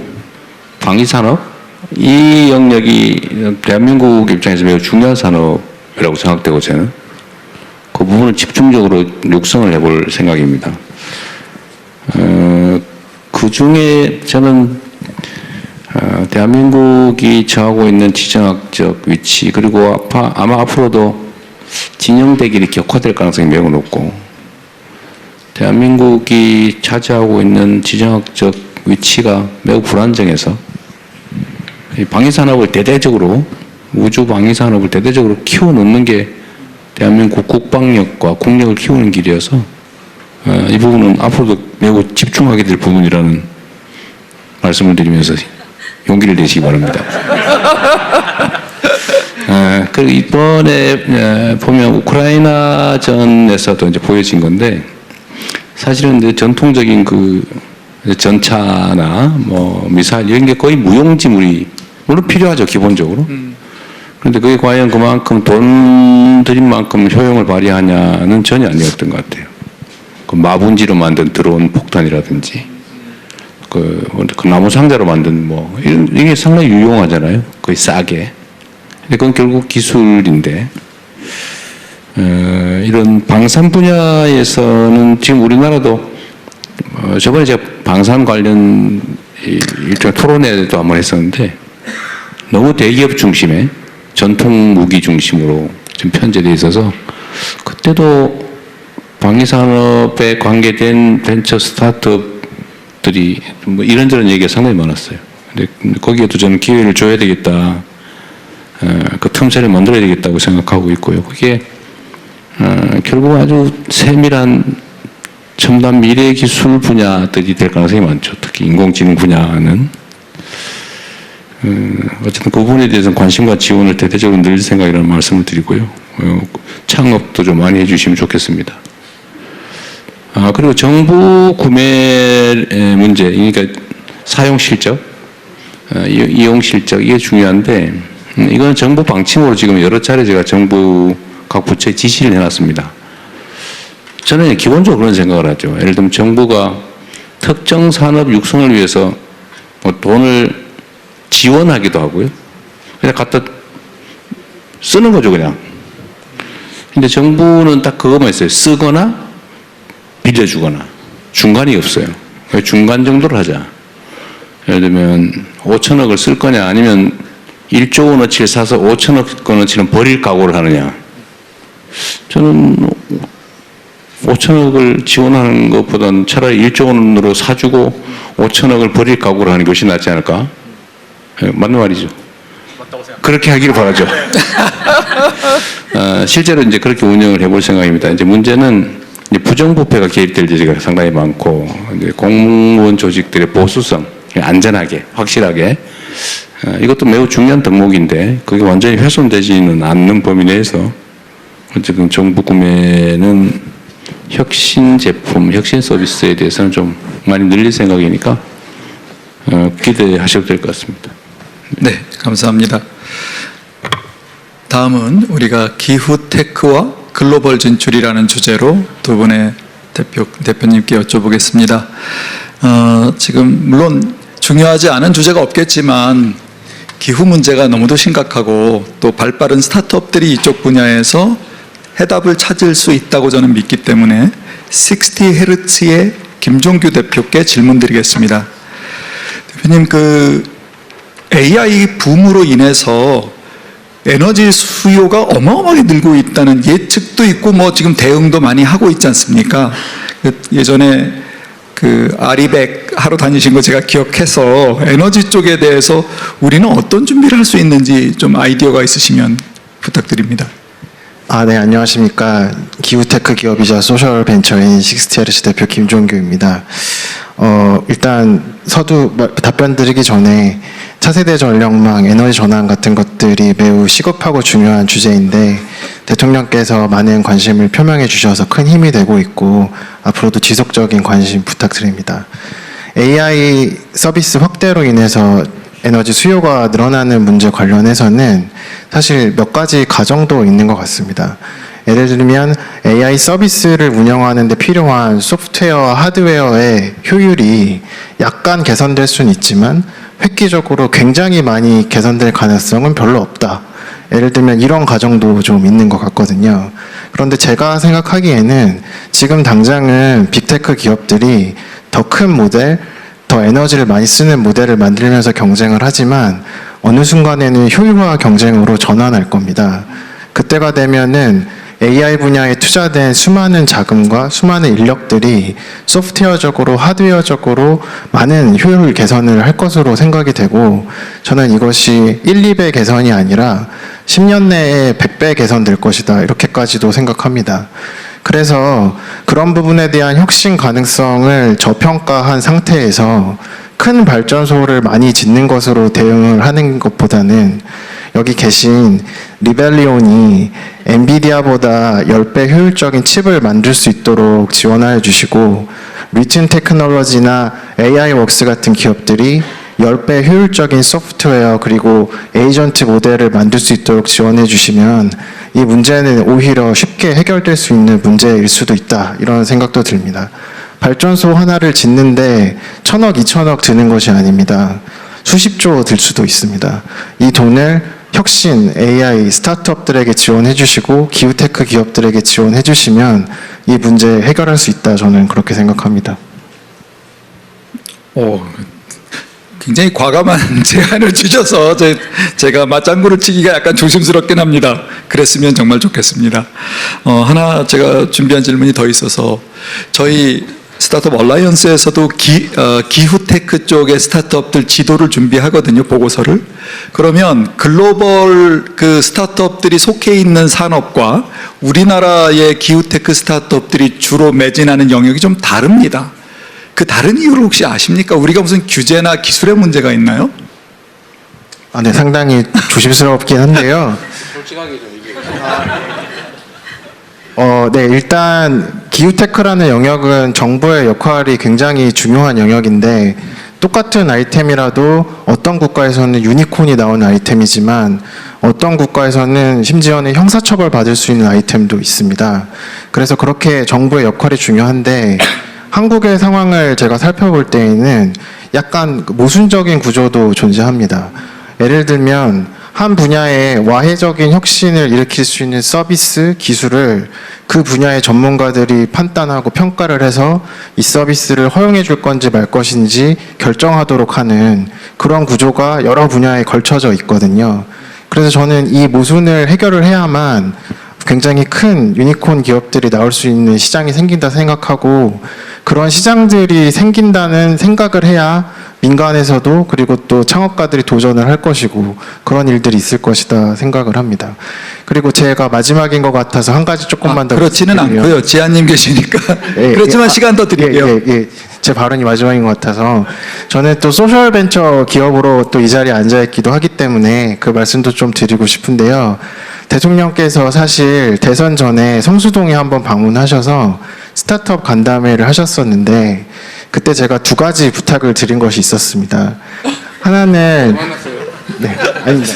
방위 산업 이 영역이 대한민국 입장에서 매우 중요한 산업이라고 생각되고 저는 그 부분을 집중적으로 육성을 해볼 생각입니다. 그 중에 저는 대한민국이 처하고 있는 지정학적 위치 그리고 아마 앞으로도 진영되기 이렇게 격화될 가능성이 매우 높고 대한민국이 차지하고 있는 지정학적 위치가 매우 불안정해서 방위산업을 대대적으로 우주 방위산업을 대대적으로 키워놓는 게 대한민국 국방력과 국력을 키우는 길이어서 이 부분은 앞으로도 매우 집중하게 될 부분이라는 말씀을 드리면서 용기를 내시기 바랍니다. 그 이번에 보면 우크라이나전에서도 이제 보여진 건데 사실은 이제 전통적인 그 전차나 뭐 미사일 이런 게 거의 무용지물이 물론 필요하죠 기본적으로. 그런데 그게 과연 그만큼 돈 들인 만큼 효용을 발휘하냐는 전혀 아니었던 것 같아요. 그 마분지로 만든 드론 폭탄이라든지 그 나무 상자로 만든 뭐 이게 상당히 유용하잖아요. 거의 싸게. 근데 그건 결국 기술인데 이런 방산 분야에서는 지금 우리나라도 저번에 제가 방산 관련 일종 토론회도 한번 했었는데 너무 대기업 중심의 전통 무기 중심으로 지금 편제돼 있어서 그때도 방위산업에 관계된 벤처 스타트업들이 뭐 이런저런 얘기가 상당히 많았어요. 근데 거기에도 저는 기회를 줘야 되겠다. 그 틈새를 만들어야 되겠다고 생각하고 있고요. 그게 결국 아주 세밀한 첨단 미래 기술 분야들이 될 가능성이 많죠. 특히 인공지능 분야는 어쨌든 그 부분에 대해서는 관심과 지원을 대대적으로 늘 생각이라는 말씀을 드리고요. 창업도 좀 많이 해주시면 좋겠습니다. 그리고 정부 구매 문제, 그러니까 사용 실적, 이용 실적 이게 중요한데 이건 정부 방침으로 지금 여러 차례 제가 정부 각 부처에 지시를 해놨습니다. 저는 기본적으로 그런 생각을 하죠. 예를 들면 정부가 특정 산업 육성을 위해서 뭐 돈을 지원하기도 하고요. 그냥 갖다 쓰는 거죠, 그냥. 근데 정부는 딱 그것만 있어요. 쓰거나 빌려주거나. 중간이 없어요. 중간 정도를 하자. 예를 들면 5천억을 쓸 거냐 아니면 1조 원어치를 사서 5천억 원어치는 버릴 각오를 하느냐. 저는 5천억을 지원하는 것보다는 차라리 1조 원으로 사주고 5천억을 버릴 각오를 하는 것이 낫지 않을까? 맞는 말이죠. 그렇게 하기를 바라죠. 실제로 이제 그렇게 운영을 해볼 생각입니다. 이제 문제는 이제 부정부패가 개입될 여지가 상당히 많고 이제 공무원 조직들의 보수성, 안전하게, 확실하게 이것도 매우 중요한 덕목인데 그게 완전히 훼손되지는 않는 범위 내에서 어쨌든 정부 구매는 혁신 제품, 혁신 서비스에 대해서는 좀 많이 늘릴 생각이니까 기대하셔도 될 것 같습니다. 네, 감사합니다. 다음은 우리가 기후 테크와 글로벌 진출이라는 주제로 두 분의 대표님께 여쭤보겠습니다. 지금 물론 중요하지 않은 주제가 없겠지만 기후 문제가 너무도 심각하고 또 발빠른 스타트업들이 이쪽 분야에서 해답을 찾을 수 있다고 저는 믿기 때문에 60Hz의 김종규 대표께 질문드리겠습니다. 대표님, 그 AI 붐으로 인해서 에너지 수요가 어마어마하게 늘고 있다는 예측도 있고 뭐 지금 대응도 많이 하고 있지 않습니까? 예전에 그 아리백 하러 다니신 거 제가 기억해서 에너지 쪽에 대해서 우리는 어떤 준비를 할 수 있는지 좀 아이디어가 있으시면 부탁드립니다. 네, 안녕하십니까. 기후테크 기업이자 소셜벤처인 60Hz 대표 김종규입니다. 일단 답변 드리기 전에 차세대 전력망, 에너지 전환 같은 것들이 매우 시급하고 중요한 주제인데 대통령께서 많은 관심을 표명해 주셔서 큰 힘이 되고 있고 앞으로도 지속적인 관심 부탁드립니다. AI 서비스 확대로 인해서 에너지 수요가 늘어나는 문제 관련해서는 사실 몇 가지 가정도 있는 것 같습니다. 예를 들면 AI 서비스를 운영하는 데 필요한 소프트웨어, 하드웨어의 효율이 약간 개선될 수는 있지만 획기적으로 굉장히 많이 개선될 가능성은 별로 없다. 예를 들면 이런 가정도 좀 있는 것 같거든요. 그런데 제가 생각하기에는 지금 당장은 빅테크 기업들이 더 큰 모델, 더 에너지를 많이 쓰는 모델을 만들면서 경쟁을 하지만 어느 순간에는 효율화 경쟁으로 전환할 겁니다. 그때가 되면은 AI 분야에 투자된 수많은 자금과 수많은 인력들이 소프트웨어적으로 하드웨어적으로 많은 효율 개선을 할 것으로 생각이 되고 저는 이것이 1, 2배 개선이 아니라 10년 내에 100배 개선될 것이다 이렇게까지도 생각합니다. 그래서 그런 부분에 대한 혁신 가능성을 저평가한 상태에서 큰 발전소를 많이 짓는 것으로 대응을 하는 것보다는 여기 계신 리벨리온이 엔비디아보다 10배 효율적인 칩을 만들 수 있도록 지원하여 주시고 리튼 테크놀로지나 AI웍스 같은 기업들이 10배 효율적인 소프트웨어 그리고 에이전트 모델을 만들 수 있도록 지원해 주시면 이 문제는 오히려 쉽게 해결될 수 있는 문제일 수도 있다 이런 생각도 듭니다. 발전소 하나를 짓는데 1,000억, 2,000억 드는 것이 아닙니다. 수십조 들 수도 있습니다. 이 돈을 혁신, AI, 스타트업들에게 지원해 주시고 기후테크 기업들에게 지원해 주시면 이 문제 해결할 수 있다 저는 그렇게 생각합니다. 굉장히 과감한 제안을 주셔서 제가 맞장구를 치기가 약간 조심스럽긴 합니다. 그랬으면 정말 좋겠습니다. 하나 제가 준비한 질문이 더 있어서 저희 스타트업 얼라이언스에서도 기후테크 쪽의 스타트업들 지도를 준비하거든요, 보고서를. 그러면 글로벌 그 스타트업들이 속해 있는 산업과 우리나라의 기후테크 스타트업들이 주로 매진하는 영역이 좀 다릅니다. 그 다른 이유를 혹시 아십니까? 우리가 무슨 규제나 기술의 문제가 있나요? 네, 상당히 조심스럽긴 한데요. 솔직하게 좀 얘기해. 네, 일단 기후테크라는 영역은 정부의 역할이 굉장히 중요한 영역인데 똑같은 아이템이라도 어떤 국가에서는 유니콘이 나오는 아이템이지만 어떤 국가에서는 심지어는 형사처벌 받을 수 있는 아이템도 있습니다. 그래서 그렇게 정부의 역할이 중요한데 한국의 상황을 제가 살펴볼 때에는 약간 모순적인 구조도 존재합니다. 예를 들면 한 분야에 와해적인 혁신을 일으킬 수 있는 서비스, 기술을 그 분야의 전문가들이 판단하고 평가를 해서 이 서비스를 허용해 줄 건지 말 것인지 결정하도록 하는 그런 구조가 여러 분야에 걸쳐져 있거든요. 그래서 저는 이 모순을 해결을 해야만 굉장히 큰 유니콘 기업들이 나올 수 있는 시장이 생긴다 생각하고 그런 시장들이 생긴다는 생각을 해야 민간에서도 그리고 또 창업가들이 도전을 할 것이고 그런 일들이 있을 것이다 생각을 합니다. 그리고 제가 마지막인 것 같아서 한 가지 조금만 더 그렇지는 말씀드리면 않고요. 지아님 계시니까. 그렇지만 시간 더 드릴게요. 제 발언이 마지막인 것 같아서 저는 또 소셜 벤처 기업으로 또 이 자리에 앉아 있기도 하기 때문에 그 말씀도 좀 드리고 싶은데요. 대통령께서 사실 대선 전에 성수동에 한번 방문하셔서 스타트업 간담회를 하셨었는데 그때 제가 두 가지 부탁을 드린 것이 있었습니다. 하나는 네, 아닙니다.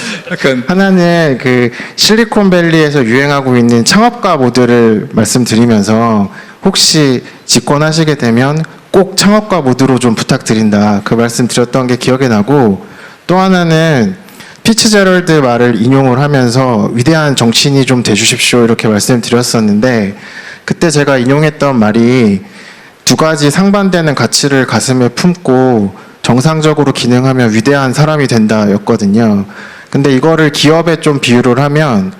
하나는 그 실리콘밸리에서 유행하고 있는 창업가 모드를 말씀드리면서 혹시 집권하시게 되면 꼭 창업가 모드로 좀 부탁드린다. 그 말씀 드렸던 게 기억에 나고 또 하나는 피츠제럴드 말을 인용을 하면서 위대한 정치인이 좀 돼주십시오 이렇게 말씀드렸었는데 그때 제가 인용했던 말이 두 가지 상반되는 가치를 가슴에 품고 정상적으로 기능하면 위대한 사람이 된다 였거든요. 근데 이거를 기업에 좀 비유를 하면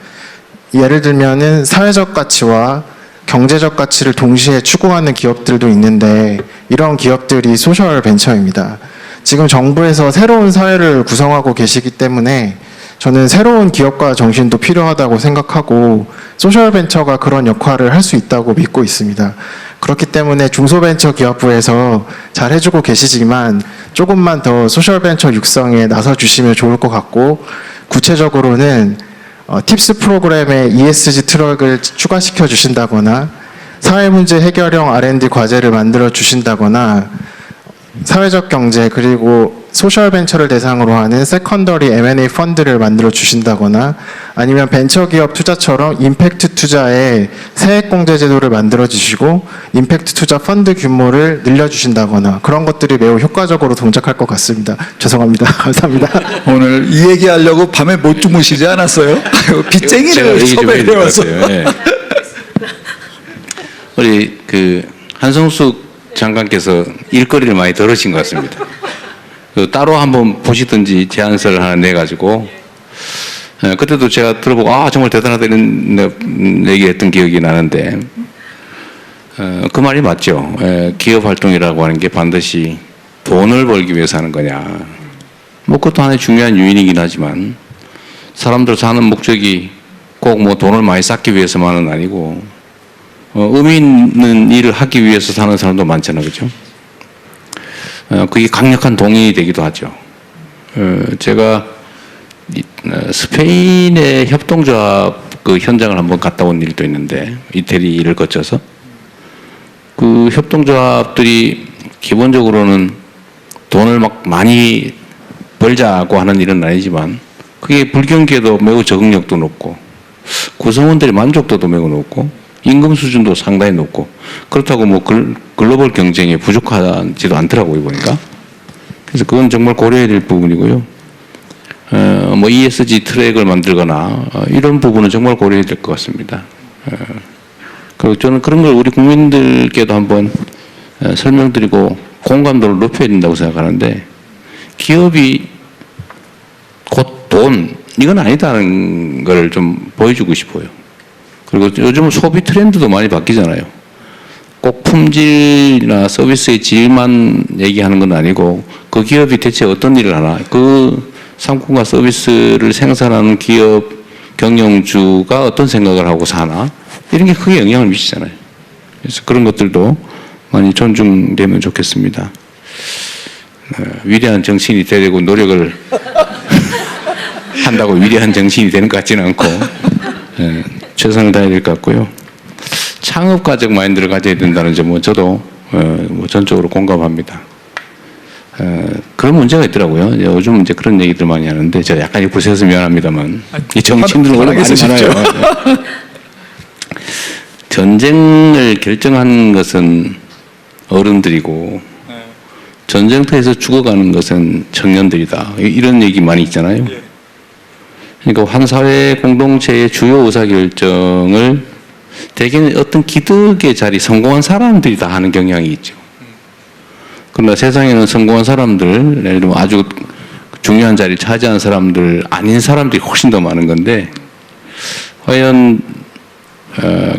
예를 들면은 사회적 가치와 경제적 가치를 동시에 추구하는 기업들도 있는데 이런 기업들이 소셜 벤처입니다. 지금 정부에서 새로운 사회를 구성하고 계시기 때문에 저는 새로운 기업가 정신도 필요하다고 생각하고 소셜벤처가 그런 역할을 할 수 있다고 믿고 있습니다. 그렇기 때문에 중소벤처기업부에서 잘 해주고 계시지만 조금만 더 소셜벤처 육성에 나서주시면 좋을 것 같고 구체적으로는 팁스 프로그램에 ESG 트랙을 추가시켜 주신다거나 사회문제 해결형 R&D 과제를 만들어 주신다거나 사회적 경제 그리고 소셜 벤처를 대상으로 하는 세컨더리 M&A 펀드를 만들어 주신다거나 아니면 벤처기업 투자처럼 임팩트 투자에 세액공제 제도를 만들어 주시고 임팩트 투자 펀드 규모를 늘려주신다거나 그런 것들이 매우 효과적으로 동작할 것 같습니다. 죄송합니다. 감사합니다. 오늘 이 얘기하려고 밤에 못 주무시지 않았어요? 빚쟁이를 섭외해 와서. 네. 우리 그 한성숙 장관께서 일거리를 많이 들으신 것 같습니다. 따로 한번 보시든지 제안서를 하나 내가지고 그때도 제가 들어보고 정말 대단하다 이런 얘기했던 기억이 나는데 그 말이 맞죠. 기업 활동이라고 하는 게 반드시 돈을 벌기 위해서 하는 거냐. 뭐 그것도 하나의 중요한 요인이긴 하지만 사람들 사는 목적이 꼭 뭐 돈을 많이 쌓기 위해서만은 아니고 의미 있는 일을 하기 위해서 사는 사람도 많잖아요. 그죠? 그게 강력한 동인이 되기도 하죠. 제가 스페인의 협동조합 그 현장을 한번 갔다 온 일도 있는데 이태리를 거쳐서 그 협동조합들이 기본적으로는 돈을 막 많이 벌자고 하는 일은 아니지만 그게 불경기에도 매우 적응력도 높고 구성원들의 만족도도 매우 높고 임금 수준도 상당히 높고 그렇다고 뭐 글로벌 경쟁에 부족하지도 않더라고요 보니까. 그래서 그건 정말 고려해야 될 부분이고요. 뭐 ESG 트랙을 만들거나 이런 부분은 정말 고려해야 될 것 같습니다. 그리고 저는 그런 걸 우리 국민들께도 한번 설명드리고 공감도를 높여야 된다고 생각하는데 기업이 곧 돈 이건 아니다는 걸 좀 보여주고 싶어요. 그리고 요즘은 소비 트렌드도 많이 바뀌잖아요. 꼭 품질이나 서비스의 질만 얘기하는 건 아니고 그 기업이 대체 어떤 일을 하나 그 상품과 서비스를 생산하는 기업 경영주가 어떤 생각을 하고 사나 이런 게 크게 영향을 미치잖아요. 그래서 그런 것들도 많이 존중되면 좋겠습니다. 위대한 정치인이 되려고 노력을 한다고 위대한 정치인이 되는 것 같지는 않고 최선을 다해야 될 것 같고요. 창업가적 마인드를 가져야 된다는 점은 저도 뭐 전적으로 공감합니다. 그런 문제가 있더라고요. 요즘 이제 그런 얘기들 많이 하는데 제가 약간 불세서 미안합니다만 이 정치인들은 원래 말이 많아요. 전쟁을 결정한 것은 어른들이고 전쟁터에서 죽어가는 것은 청년들이다. 이런 얘기 많이 있잖아요. 그러니까 한 사회 공동체의 주요 의사결정을 대개는 어떤 기득의 자리, 성공한 사람들이 다 하는 경향이 있죠. 그러나 세상에는 성공한 사람들, 예를 들면 아주 중요한 자리를 차지한 사람들, 아닌 사람들이 훨씬 더 많은 건데, 과연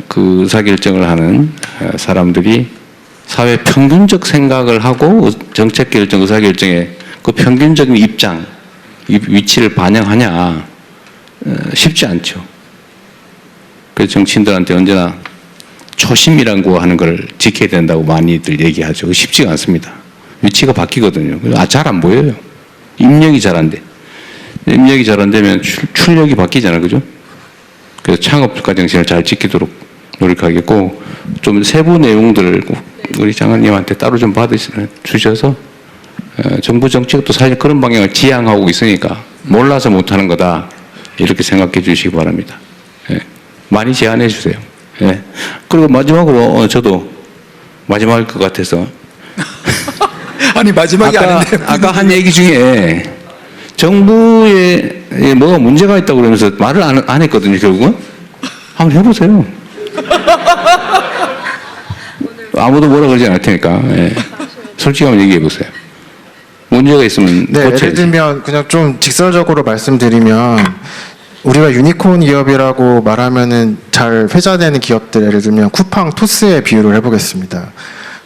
그 의사결정을 하는 사람들이 사회 평균적 생각을 하고 정책결정, 의사결정에 그 평균적인 입장, 위치를 반영하냐, 쉽지 않죠. 그래서 정치인들한테 언제나 초심이라고 하는 걸 지켜야 된다고 많이들 얘기하죠. 쉽지가 않습니다. 위치가 바뀌거든요. 잘 안 보여요. 입력이 잘 안 돼. 입력이 잘 안 되면 출력이 바뀌잖아요. 그죠? 그래서 창업가 정신을 잘 지키도록 노력하겠고, 좀 세부 내용들을 우리 장관님한테 따로 좀 받으셔서, 정부 정책도 사실 그런 방향을 지향하고 있으니까 몰라서 못하는 거다. 이렇게 생각해 주시기 바랍니다. 예. 많이 제안해 주세요. 예. 그리고 마지막으로 저도 마지막일 것 같아서 아니 마지막이 아닌데 아까 한 얘기 중에 정부에 뭐가 문제가 있다고 그러면서 말을 안 했거든요. 결국은 한번 해보세요. 아무도 뭐라 그러지 않을 테니까 예. 솔직히 한번 얘기해 보세요. 문제가 있으면 네, 고쳐야지. 예를 들면 그냥 좀 직설적으로 말씀드리면 우리가 유니콘 기업이라고 말하면은 잘 회자되는 기업들 예를 들면 쿠팡, 토스의 비유를 해보겠습니다.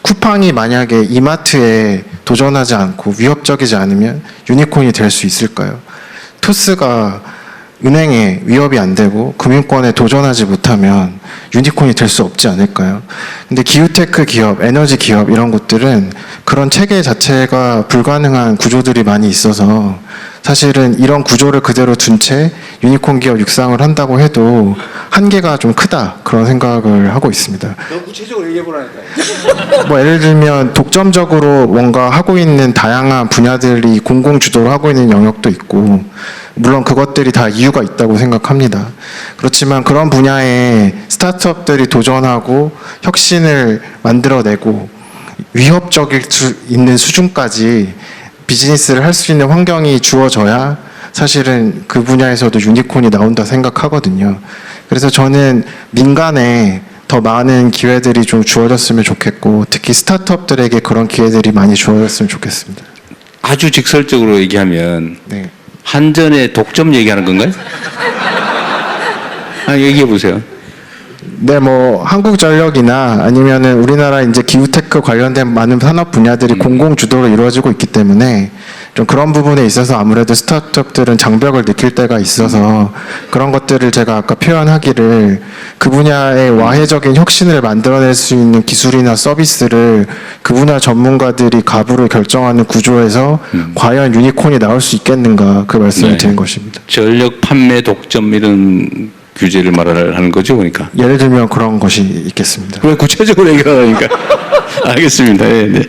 쿠팡이 만약에 이마트에 도전하지 않고 위협적이지 않으면 유니콘이 될 수 있을까요? 토스가 은행에 위협이 안 되고 금융권에 도전하지 못하면 유니콘이 될 수 없지 않을까요? 근데 기후테크 기업, 에너지 기업 이런 곳들은 그런 체계 자체가 불가능한 구조들이 많이 있어서 사실은 이런 구조를 그대로 둔 채 유니콘 기업 육성을 한다고 해도 한계가 좀 크다 그런 생각을 하고 있습니다. 너 구체적으로 얘기해 보라니까. 뭐 예를 들면 독점적으로 뭔가 하고 있는 다양한 분야들이 공공 주도로 하고 있는 영역도 있고 물론 그것들이 다 이유가 있다고 생각합니다. 그렇지만 그런 분야에 스타트업들이 도전하고 혁신을 만들어내고 위협적일 수 있는 수준까지 비즈니스를 할 수 있는 환경이 주어져야 사실은 그 분야에서도 유니콘이 나온다 생각하거든요. 그래서 저는 민간에 더 많은 기회들이 좀 주어졌으면 좋겠고 특히 스타트업들에게 그런 기회들이 많이 주어졌으면 좋겠습니다. 아주 직설적으로 얘기하면 네. 한전의 독점 얘기하는 건가요? 얘기해 보세요. 네, 뭐 한국전력이나 아니면은 우리나라 이제 기후테크 관련된 많은 산업 분야들이 공공 주도로 이루어지고 있기 때문에 좀 그런 부분에 있어서 아무래도 스타트업들은 장벽을 느낄 때가 있어서 그런 것들을 제가 아까 표현하기를 그 분야의 와해적인 혁신을 만들어낼 수 있는 기술이나 서비스를 그 분야 전문가들이 가부를 결정하는 구조에서 과연 유니콘이 나올 수 있겠는가 그 말씀을 네. 드린 것입니다. 전력 판매 독점 이런 규제를 말하는 거죠, 그러니까. 예를 들면 그런 것이 있겠습니다. 왜 구체적으로 얘기하니까? 알겠습니다. 예, 네.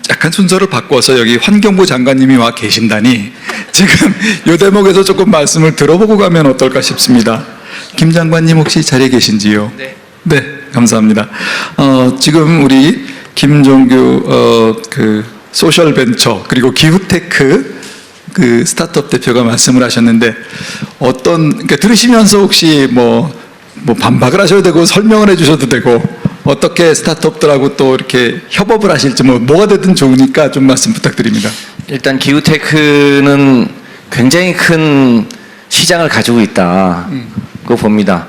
약간 순서를 바꿔서 여기 환경부 장관님이 와 계신다니 지금 이 대목에서 조금 말씀을 들어보고 가면 어떨까 싶습니다. 김 장관님 혹시 자리에 계신지요? 네, 감사합니다. 지금 우리 김종규 그 소셜 벤처 그리고 기후테크 그 스타트업 대표가 말씀을 하셨는데 그러니까 들으시면서 혹시 뭐 반박을 하셔도 되고 설명을 해주셔도 되고 어떻게 스타트업들하고 또 이렇게 협업을 하실지 뭐가 되든 좋으니까 좀 말씀 부탁드립니다. 일단 기후테크는 굉장히 큰 시장을 가지고 있다고 봅니다.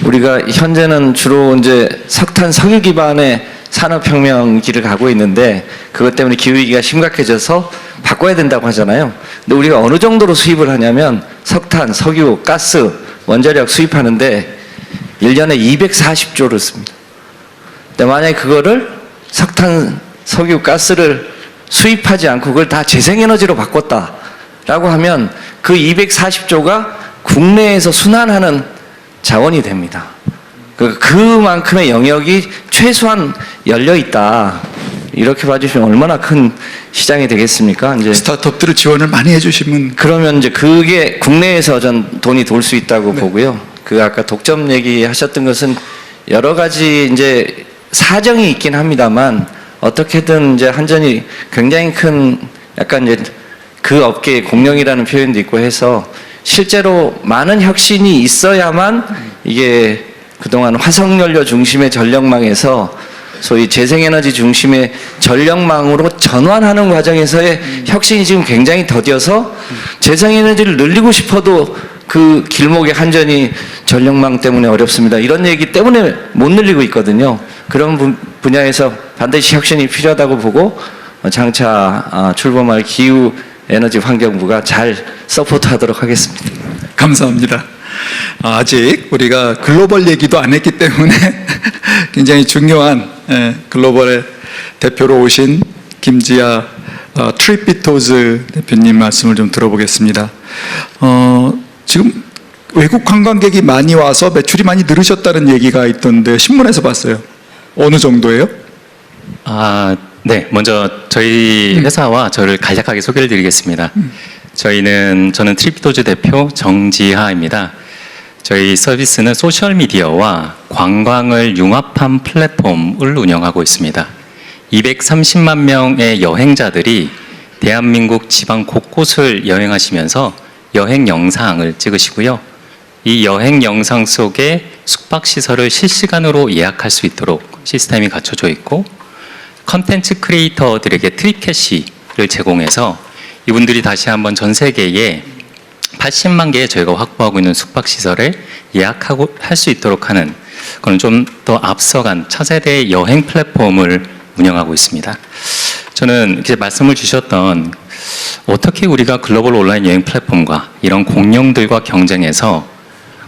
우리가 현재는 주로 이제 석탄, 석유 기반의 산업혁명기를 가고 있는데 그것 때문에 기후위기가 심각해져서 바꿔야 된다고 하잖아요. 근데 우리가 어느 정도로 수입을 하냐면 석탄, 석유, 가스, 원자력 수입하는데 1년에 240조를 씁니다. 근데 만약에 그거를 석탄, 석유, 가스를 수입하지 않고 그걸 다 재생에너지로 바꿨다라고 하면 그 240조가 국내에서 순환하는 자원이 됩니다. 그만큼의 영역이 최소한 열려 있다. 이렇게 봐주시면 얼마나 큰 시장이 되겠습니까? 이제 스타트업들을 지원을 많이 해주시면 그러면 이제 그게 국내에서 전 돈이 돌 수 있다고 보고요. 그 아까 독점 얘기하셨던 것은 여러 가지 이제 사정이 있긴 합니다만 어떻게든 이제 한전이 굉장히 큰 약간 이제 그 업계의 공룡이라는 표현도 있고 해서 실제로 많은 혁신이 있어야만 이게 그동안 화석연료 중심의 전력망에서 소위 재생에너지 중심의 전력망으로 전환하는 과정에서의 혁신이 지금 굉장히 더뎌서 재생에너지를 늘리고 싶어도 그 길목의 한전이 전력망 때문에 어렵습니다. 이런 얘기 때문에 못 늘리고 있거든요. 그런 분야에서 반드시 혁신이 필요하다고 보고 장차 출범할 기후에너지 환경부가 잘 서포트하도록 하겠습니다. 감사합니다. 아직 우리가 글로벌 얘기도 안 했기 때문에 굉장히 중요한 글로벌의 대표로 오신 김지아 트립비토즈 대표님 말씀을 좀 들어보겠습니다. 지금 외국 관광객이 많이 와서 매출이 많이 늘으셨다는 얘기가 있던데 신문에서 봤어요. 어느 정도예요? 네. 먼저 저희 회사와 저를 간략하게 소개를 드리겠습니다. 저는 트립비토즈 대표 정지하입니다. 저희 서비스는 소셜미디어와 관광을 융합한 플랫폼을 운영하고 있습니다. 230만 명의 여행자들이 대한민국 지방 곳곳을 여행하시면서 여행 영상을 찍으시고요. 이 여행 영상 속에 숙박시설을 실시간으로 예약할 수 있도록 시스템이 갖춰져 있고 컨텐츠 크리에이터들에게 트립캐시를 제공해서 이분들이 다시 한번 전 세계에 80만 개의 저희가 확보하고 있는 숙박시설에 예약하고 할 수 있도록 하는 그런 좀 더 앞서간 차세대의 여행 플랫폼을 운영하고 있습니다. 저는 이렇게 말씀을 주셨던 어떻게 우리가 글로벌 온라인 여행 플랫폼과 이런 공룡들과 경쟁해서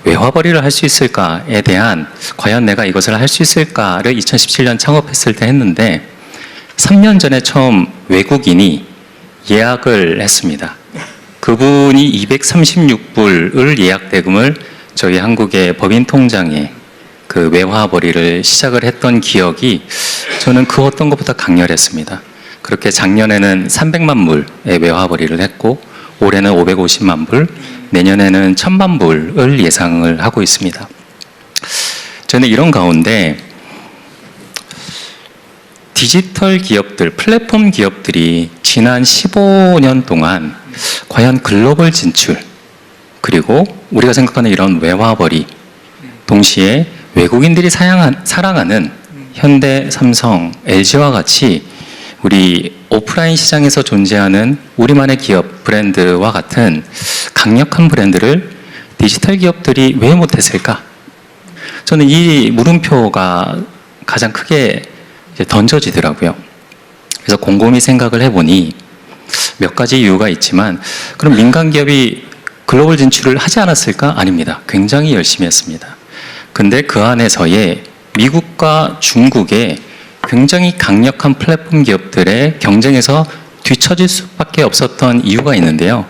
외화벌이를 할 수 있을까에 대한 과연 내가 이것을 할 수 있을까를 2017년 창업했을 때 했는데 3년 전에 처음 외국인이 예약을 했습니다. 그분이 236불을 예약 대금을 저희 한국의 법인 통장에 그 외화벌이를 시작을 했던 기억이 저는 그 어떤 것보다 강렬했습니다. 그렇게 작년에는 300만 불의 외화벌이를 했고 올해는 550만 불, 내년에는 1000만 불을 예상을 하고 있습니다. 저는 이런 가운데 디지털 기업들, 플랫폼 기업들이 지난 15년 동안 과연 글로벌 진출, 그리고 우리가 생각하는 이런 외화벌이, 동시에 외국인들이 사랑하는 현대, 삼성, LG와 같이 우리 오프라인 시장에서 존재하는 우리만의 기업 브랜드와 같은 강력한 브랜드를 디지털 기업들이 왜 못했을까? 저는 이 물음표가 가장 크게 이제 던져지더라고요. 그래서 곰곰이 생각을 해보니 몇 가지 이유가 있지만, 그럼 민간 기업이 글로벌 진출을 하지 않았을까? 아닙니다. 굉장히 열심히 했습니다. 근데 그 안에서의 미국과 중국의 굉장히 강력한 플랫폼 기업들의 경쟁에서 뒤처질 수밖에 없었던 이유가 있는데요.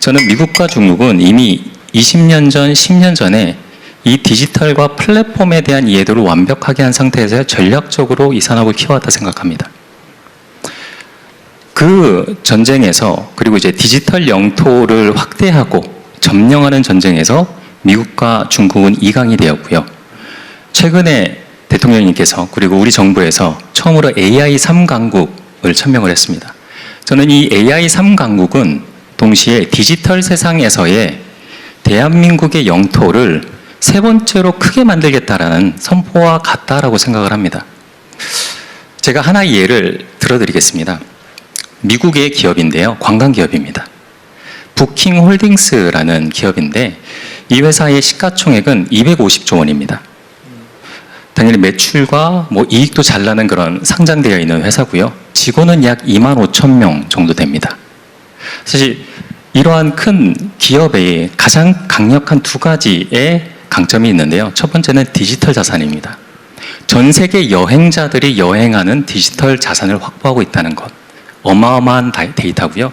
저는 미국과 중국은 이미 20년 전, 10년 전에 이 디지털과 플랫폼에 대한 이해도를 완벽하게 한 상태에서 전략적으로 이 산업을 키워왔다 생각합니다. 그 전쟁에서, 그리고 이제 디지털 영토를 확대하고 점령하는 전쟁에서 미국과 중국은 2강이 되었고요. 최근에 대통령님께서 그리고 우리 정부에서 처음으로 AI 3강국을 천명을 했습니다. 저는 이 AI 3강국은 동시에 디지털 세상에서의 대한민국의 영토를 세 번째로 크게 만들겠다라는 선포와 같다라고 생각을 합니다. 제가 하나의 예를 들어드리겠습니다. 미국의 기업인데요. 관광 기업입니다. 부킹홀딩스라는 기업인데 이 회사의 시가총액은 250조 원입니다. 당연히 매출과 뭐 이익도 잘 나는 그런 상장되어 있는 회사고요. 직원은 약 2만 5천 명 정도 됩니다. 사실 이러한 큰 기업의 가장 강력한 두 가지의 강점이 있는데요. 첫 번째는 디지털 자산입니다. 전 세계 여행자들이 여행하는 디지털 자산을 확보하고 있다는 것. 어마어마한 데이터고요.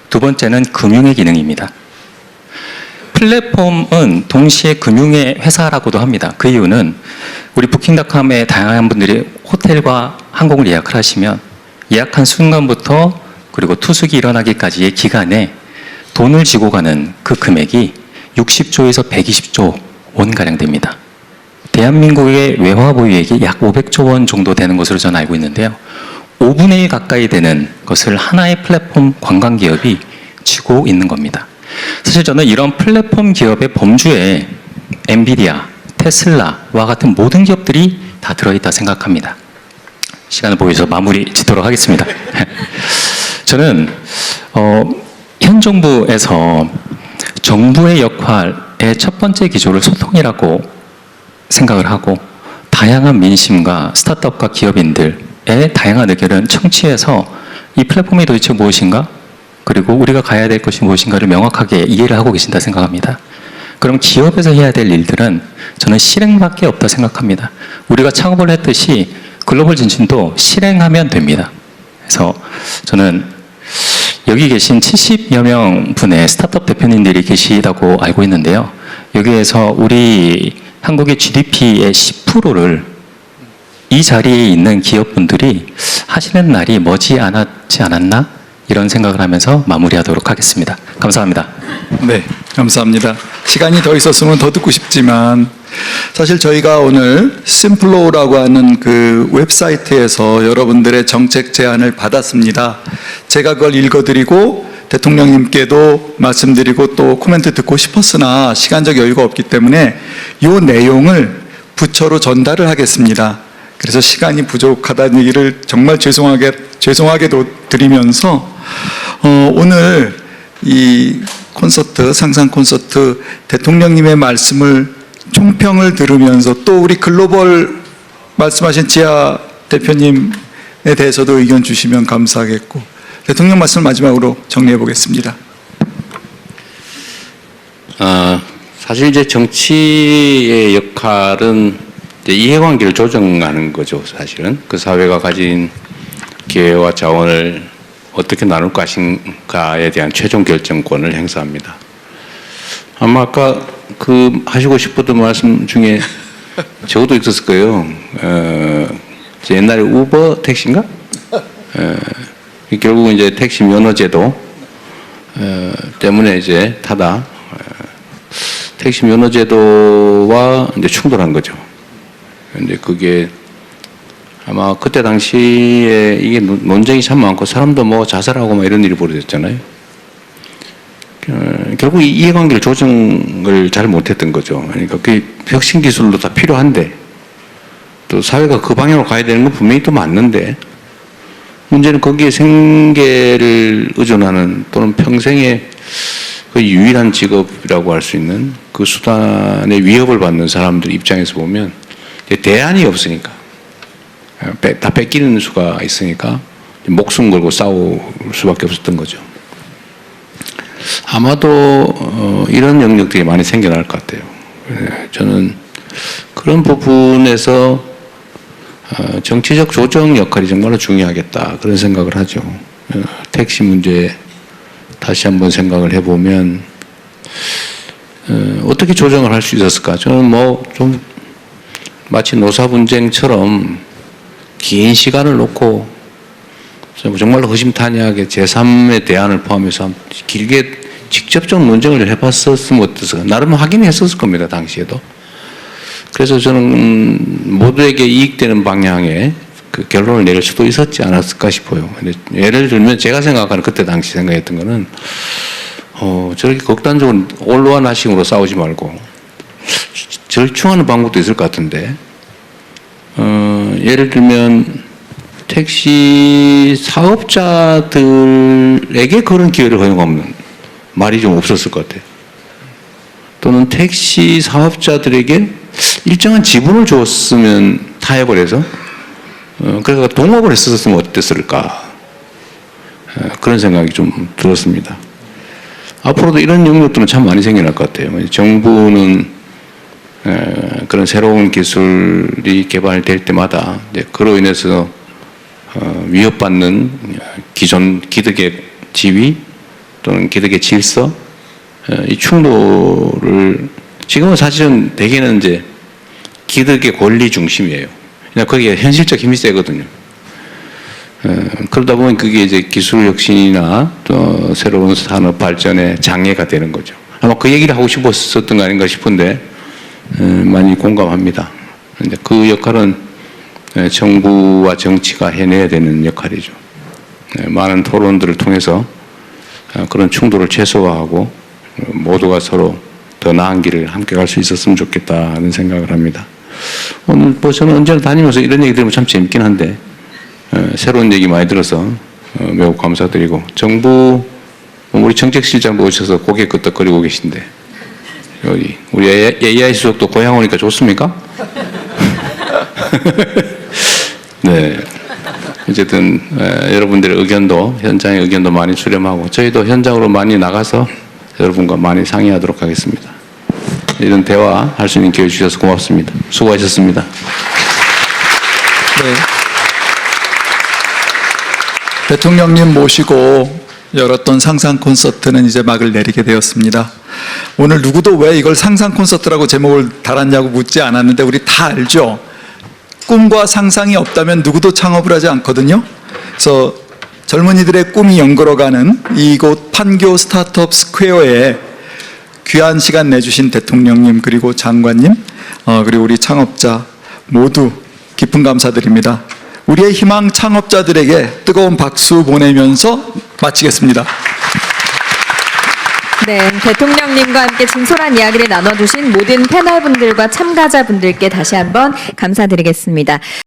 두 번째는 금융의 기능입니다. 플랫폼은 동시에 금융의 회사라고도 합니다. 그 이유는 우리 부킹닷컴에 다양한 분들이 호텔과 항공을 예약을 하시면 예약한 순간부터 그리고 투숙이 일어나기까지의 기간에 돈을 지고 가는 그 금액이 60조에서 120조 원가량 됩니다. 대한민국의 외화 보유액이 약 500조 원 정도 되는 것으로 저는 알고 있는데요. 5분의 1 가까이 되는 것을 하나의 플랫폼 관광 기업이 쥐고 있는 겁니다. 사실 저는 이런 플랫폼 기업의 범주에 엔비디아, 테슬라와 같은 모든 기업들이 다 들어있다 생각합니다. 시간을 보여서 마무리 짓도록 하겠습니다. 저는 현 정부에서 정부의 역할의 첫 번째 기조를 소통이라고 생각을 하고 다양한 민심과 스타트업과 기업인들의 다양한 의견을 청취해서 이 플랫폼이 도대체 무엇인가? 그리고 우리가 가야 될 것이 무엇인가를 명확하게 이해를 하고 계신다 생각합니다. 그럼 기업에서 해야 될 일들은 저는 실행밖에 없다 생각합니다. 우리가 창업을 했듯이 글로벌 진출도 실행하면 됩니다. 그래서 저는 여기 계신 70여 명 분의 스타트업 대표님들이 계시다고 알고 있는데요. 여기에서 우리 한국의 GDP의 10%를 이 자리에 있는 기업분들이 하시는 날이 머지 않았지 않았나? 이런 생각을 하면서 마무리하도록 하겠습니다. 감사합니다. 네, 감사합니다. 시간이 더 있었으면 더 듣고 싶지만 사실 저희가 오늘 심플로우라고 하는 그 웹사이트에서 여러분들의 정책 제안을 받았습니다. 제가 그걸 읽어드리고 대통령님께도 말씀드리고 또 코멘트 듣고 싶었으나 시간적 여유가 없기 때문에 이 내용을 부처로 전달을 하겠습니다. 그래서 시간이 부족하다는 얘기를 정말 죄송하게도 드리면서 오늘 이 콘서트, 상상 콘서트 대통령님의 말씀을 총평을 들으면서 또 우리 글로벌 말씀하신 지아 대표님에 대해서도 의견 주시면 감사하겠고 대통령 말씀을 마지막으로 정리해 보겠습니다. 사실 이제 정치의 역할은 이제 이해관계를 조정하는 거죠. 사실은 그 사회가 가진 기회와 자원을 어떻게 나눌 것인가에 대한 최종 결정권을 행사합니다. 아마 아까 그 하시고 싶었던 말씀 중에 저도 있었을 거예요. 옛날에 우버 택시인가? 결국은 이제 택시 면허제도 때문에 이제 타다 택시 면허제도와 이제 충돌한 거죠. 근데 그게 아마 그때 당시에 이게 논쟁이 참 많고 사람도 뭐 자살하고 막 이런 일이 벌어졌잖아요. 결국 이 이해관계를 조정을 잘 못했던 거죠. 그러니까 그 혁신 기술도 다 필요한데 또 사회가 그 방향으로 가야 되는 건 분명히 또 맞는데 문제는 거기에 생계를 의존하는 또는 평생의 그 유일한 직업이라고 할 수 있는 그 수단의 위협을 받는 사람들 입장에서 보면 이제 대안이 없으니까 다 뺏기는 수가 있으니까 목숨 걸고 싸울 수밖에 없었던 거죠. 아마도 이런 영역들이 많이 생겨날 것 같아요. 저는 그런 부분에서 정치적 조정 역할이 정말로 중요하겠다 그런 생각을 하죠. 택시 문제 다시 한번 생각을 해보면 어떻게 조정을 할 수 있었을까? 저는 뭐 좀 마치 노사 분쟁처럼 긴 시간을 놓고 정말로 허심탄회하게 제3의 대안을 포함해서 길게 직접적 논쟁을 해봤었으면 어땠을까? 나름 하긴 했었을 겁니다, 당시에도. 그래서 저는 모두에게 이익되는 방향의 그 결론을 내릴 수도 있었지 않았을까 싶어요. 근데 예를 들면 제가 생각하는 그때 당시 생각했던 거는 저렇게 극단적으로 올로아나식으로 싸우지 말고 절충하는 방법도 있을 것 같은데 예를 들면 택시 사업자들에게 그런 기회를 허용하면 말이 좀 없었을 것 같아요. 또는 택시 사업자들에게 일정한 지분을 줬으면 타협을 해서 그래서 동업을 했었으면 어땠을까 그런 생각이 좀 들었습니다. 앞으로도 이런 영역들은 참 많이 생겨날 것 같아요. 정부는 그런 새로운 기술이 개발될 때마다 이제 그로 인해서 위협받는 기존 기득의 지위 또는 기득의 질서 이 충돌을 지금은 사실은 대개는 이제 기득의 권리 중심이에요. 그냥 거기에 현실적 힘이 세거든요. 그러다 보면 그게 이제 기술 혁신이나 또 새로운 산업 발전에 장애가 되는 거죠. 아마 그 얘기를 하고 싶었었던 거 아닌가 싶은데 많이 공감합니다. 근데 그 역할은 정부와 정치가 해내야 되는 역할이죠. 많은 토론들을 통해서 그런 충돌을 최소화하고 모두가 서로 더 나은 길을 함께 갈 수 있었으면 좋겠다는 생각을 합니다. 오늘 뭐 저는 언제나 다니면서 이런 얘기 들으면 참 재밌긴 한데 새로운 얘기 많이 들어서 매우 감사드리고 정부 우리 정책실장 모셔서 고개 끄덕거리고 계신데 여기 우리 AI 수석도 고향 오니까 좋습니까? 네. 어쨌든 여러분들의 의견도 현장의 의견도 많이 수렴하고 저희도 현장으로 많이 나가서 여러분과 많이 상의하도록 하겠습니다. 이런 대화 할 수 있는 기회 주셔서 고맙습니다. 수고하셨습니다. 네. 대통령님 모시고 열었던 상상 콘서트는 이제 막을 내리게 되었습니다. 오늘 누구도 왜 이걸 상상 콘서트라고 제목을 달았냐고 묻지 않았는데 우리 다 알죠? 꿈과 상상이 없다면 누구도 창업을 하지 않거든요. 그래서 젊은이들의 꿈이 연걸어가는 이곳 판교 스타트업 스퀘어에 귀한 시간 내주신 대통령님 그리고 장관님 그리고 우리 창업자 모두 깊은 감사드립니다. 우리의 희망 창업자들에게 뜨거운 박수 보내면서 마치겠습니다. 네, 대통령님과 함께 진솔한 이야기를 나눠주신 모든 패널분들과 참가자분들께 다시 한번 감사드리겠습니다.